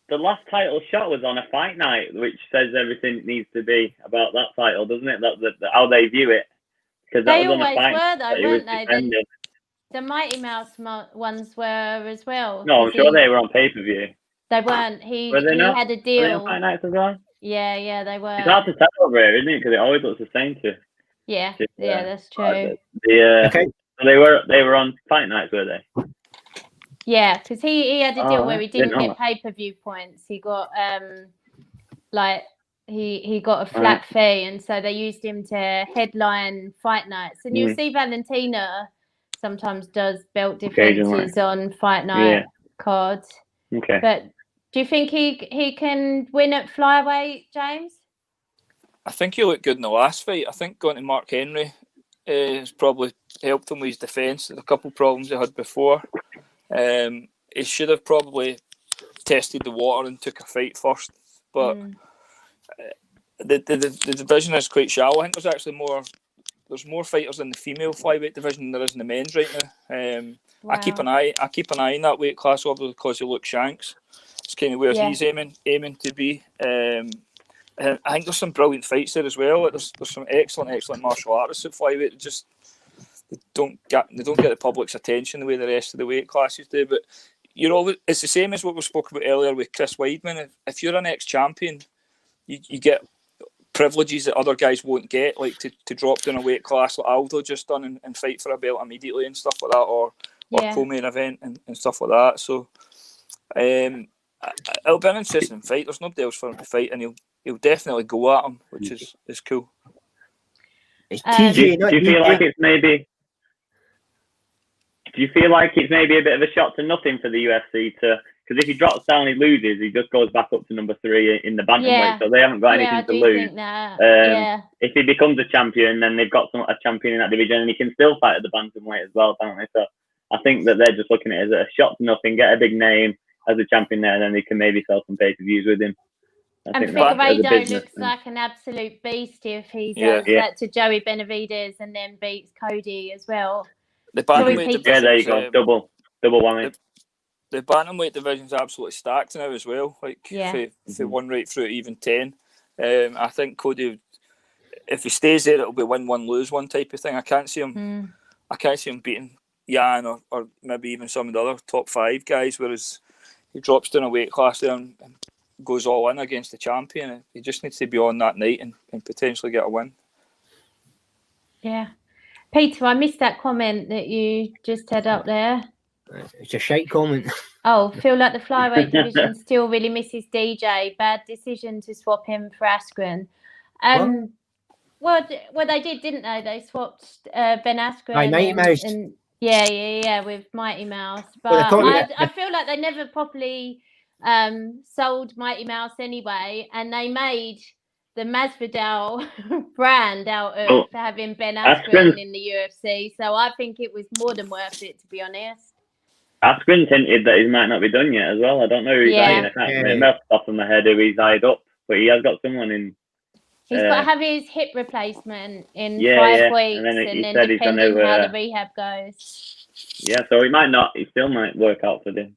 the last title shot was on a fight night, which says everything needs to be about that title, doesn't it? How they view it. Because that They was on a always fight were, night though, that he was weren't they? defending. The Mighty Mouse ones were as well. No, I'm 'cause sure they were on pay-per-view. They weren't. Were they He not? had a Were they on deal. fight nights as well? Yeah, they were. It's hard to tell over here, isn't it? Because it always looks the same to. Yeah, to, that's true. Okay. So they were on fight nights, were they? Yeah, because he had a deal Oh, where he didn't didn't know get pay-per-view points. He got like he got a flat fee, and so they used him to headline fight nights. And you'll see Valentina sometimes does belt defenses on fight night cards. Okay. But do you think he can win at flyweight, James? I think he looked good in the last fight. I think going to Mark Henry has probably helped him with his defence. A couple of problems he had before. He should have probably tested the water and took a fight first. But the division is quite shallow. I think there's more fighters in the female flyweight division than there is in the men's right now. Wow. I keep an eye in that weight class, obviously, because of Luke Shanks. It's kind of where he's aiming to be. I think there's some brilliant fights there as well. There's some excellent martial artists at flyweight. They don't get the public's attention the way the rest of the weight classes do. But it's the same as what we spoke about earlier with Chris Weidman. If you're an ex-champion, you get privileges that other guys won't get, like to drop down a weight class like Aldo just done and fight for a belt immediately and stuff like that, or co-main event and stuff like that. So it'll be an interesting fight. There's nobody else for him to fight, and he'll definitely go at him, which is cool. It's TJ, do you feel like it's maybe? Do you feel like it's maybe a bit of a shot to nothing for the UFC to? Because if he drops down, he loses. He just goes back up to number 3 in the bantamweight, so they haven't got anything to lose. If he becomes a champion, then they've got a champion in that division, and he can still fight at the bantamweight as well, don't they? So I think that they're just looking at it as a shot to nothing, get a big name as a champion there, and then they can maybe sell some pay-per-views with him. And Figueiredo looks like an absolute beast if he does that to Joey Benavidez and then beats Cody as well. The bantamweight division, there you go, double whammy. The bantamweight division's absolutely stacked now as well. Like if he won right through to even 10, I think Cody, if he stays there, it'll be win-1, lose-1 type of thing. I can't see him. I can't see him beating Jan or maybe even some of the other top 5 guys. Whereas he drops down a weight class there and goes all in against the champion. He just needs to be on that night and potentially get a win. Yeah. Peter, I missed that comment that you just had up there. It's a shite comment. Oh, feel like the flyweight division still really misses DJ. Bad decision to swap him for Askren. Well, they did, didn't they? They swapped Ben Askren. Mighty Mouse. With Mighty Mouse. But I feel like they never properly sold Mighty Mouse anyway, and they made the Masvidal brand out of having Ben Askren in the UFC. So I think it was more than worth it, to be honest. Askren's hinted that he might not be done yet as well. I don't know who he's eyeing. I can't remember off the top of my head who he's eyed up, but he has got someone in. He's got to have his hip replacement in 5 weeks, and then depending how the rehab goes. Yeah, so it might not. It still might work out for them,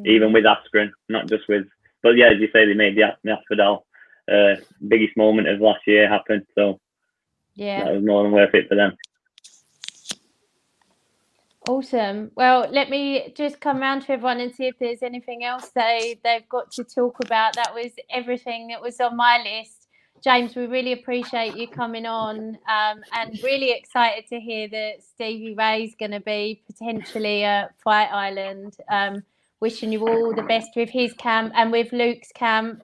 even with Askren, not just with. But yeah, as you say, they made the Masvidal biggest moment of last year happen. So that was more than worth it for them. Awesome. Well, let me just come round to everyone and see if there's anything else they've got to talk about. That was everything that was on my list. James, we really appreciate you coming on and really excited to hear that Stevie Ray's going to be potentially at Fight Island. Wishing you all the best with his camp and with Luke's camp.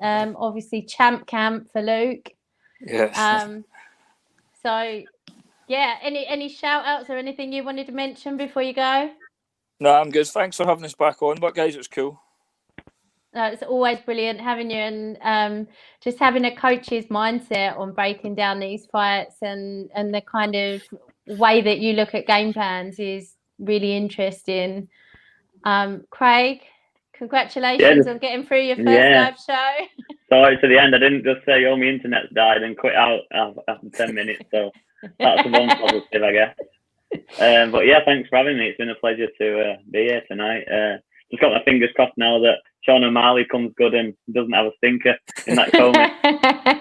Obviously, champ camp for Luke. Yes. Any shout outs or anything you wanted to mention before you go? No, I'm good. Thanks for having us back on. But guys, it was cool. It's always brilliant having you and just having a coach's mindset on breaking down these fights and the kind of way that you look at game plans is really interesting. Craig, congratulations on getting through your first live show. Sorry to the end. I didn't just say, my internet's died and quit out after 10 minutes. So that's the one positive, I guess. But yeah, thanks for having me. It's been a pleasure to be here tonight. Just got my fingers crossed now that Sean O'Malley comes good and doesn't have a stinker in that comment.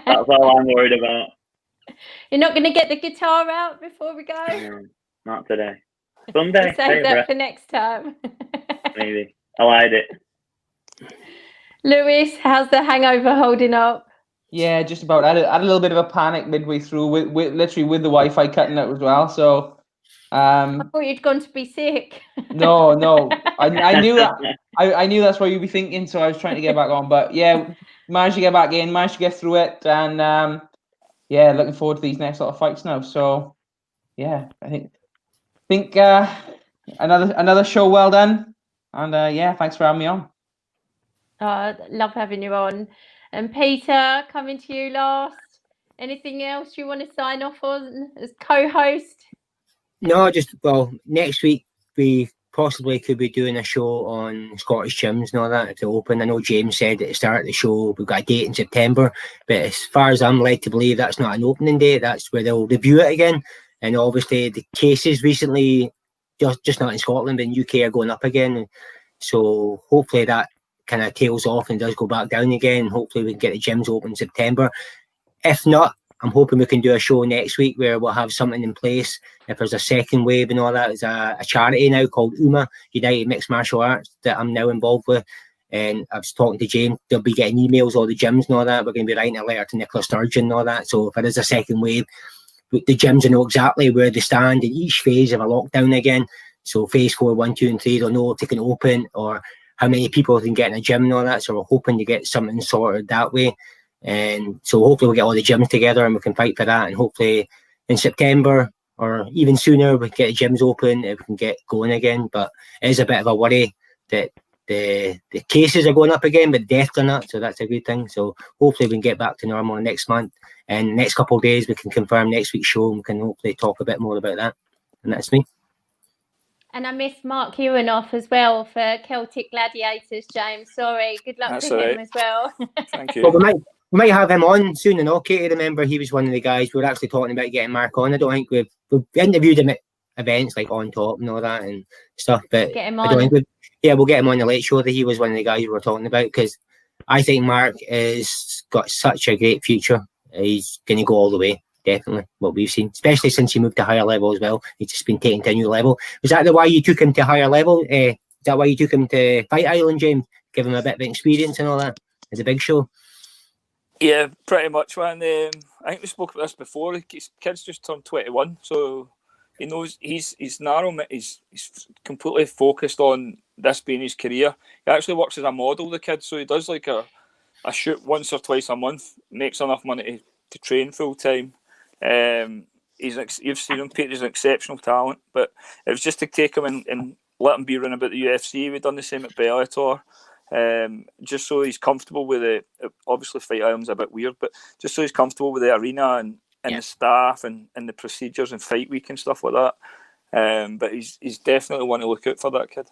That's all I'm worried about. You're not going to get the guitar out before we go? No, not today. Sunday. Save that for next time. Maybe. I'll hide it. Lewis, how's the hangover holding up? Yeah, just about. I had a little bit of a panic midway through with literally with the Wi-Fi cutting out as well. So I thought you'd gone to be sick. No. I knew that. I knew that's what you'd be thinking, so I was trying to get back on. But yeah, managed to get back in, managed to get through it, and yeah, looking forward to these next lot of fights now. So yeah, I think another show well done, and yeah, thanks for having me on. Love having you on. And Peter, coming to you last. Anything else you want to sign off on as co-host? No, next week we possibly could be doing a show on Scottish gyms and all that to open. I know James said at the start of the show we've got a date in September, but as far as I'm led to believe, that's not an opening date. That's where they'll debut it again. And obviously the cases recently, just not in Scotland, but in UK are going up again. So hopefully that kind of tails off and does go back down again. Hopefully we can get the gyms open in September. If not, I'm hoping we can do a show next week where we'll have something in place. If there's a second wave and all that, there's a charity now called UMA, United Mixed Martial Arts, that I'm now involved with. And I was talking to James, they'll be getting emails, all the gyms and all that. We're going to be writing a letter to Nicola Sturgeon and all that. So if there is a second wave, the gyms will know exactly where they stand in each phase of a lockdown again. So phase 4, 1, 2 and 3, they'll know if they can open or how many people can get in a gym and all that. So we're hoping to get something sorted that way. And so hopefully we'll get all the gyms together and we can fight for that. And hopefully in September or even sooner, we can get the gyms open and we can get going again. But it is a bit of a worry that the cases are going up again, but deaths are not. So that's a good thing. So hopefully we can get back to normal next month. And next couple of days, we can confirm next week's show and we can hopefully talk a bit more about that. And that's me. And I missed Mark Ewan off as well for Celtic Gladiators, James. Sorry. Good luck to him as well. Thank you. Well, we might have him on soon enough. Katie, remember, he was one of the guys we were actually talking about getting Mark on. I don't think we've interviewed him at events like On Top and all that and stuff. But get him on. I don't think we'll get him on the Late Show. That he was one of the guys we were talking about because I think Mark has got such a great future. He's going to go all the way. Definitely, what we've seen, especially since he moved to higher level as well. He's just been taken to a new level. Was that why you took him to higher level? Is that why you took him to Fight Island, James? Give him a bit of experience and all that? It's a big show. Yeah, pretty much, man. I think we spoke about this before. His kid's just turned 21, so he knows he's narrow. He's completely focused on this being his career. He actually works as a model, the kid, so he does like a shoot once or twice a month, makes enough money to train full time. You've seen him, Peter. He's an exceptional talent, but it was just to take him and let him be running about the UFC. We've done the same at Bellator, just so he's comfortable with it. Obviously, Fight Island's a bit weird, but just so he's comfortable with the arena and the staff and the procedures and fight week and stuff like that. But he's definitely one to look out for, that kid.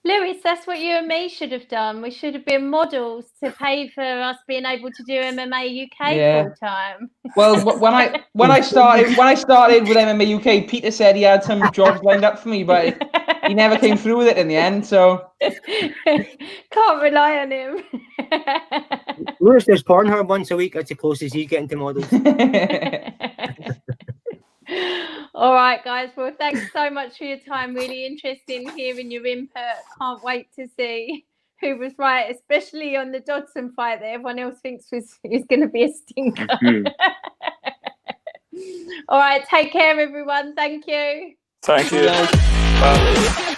Lewis, that's what you and me should have done. We should have been models to pay for us being able to do MMA UK full time. Well, when I started with MMA UK, Peter said he had some jobs lined up for me, but he never came through with it in the end. So can't rely on him. Lewis does Pornhub once a week. That's the closest he's getting to models. All right, guys. Well, thanks so much for your time. Really interesting hearing your input. Can't wait to see who was right, especially on the Dodson fight that everyone else thinks is going to be a stinker. All right, take care, everyone. Thank you. Thank you. Bye.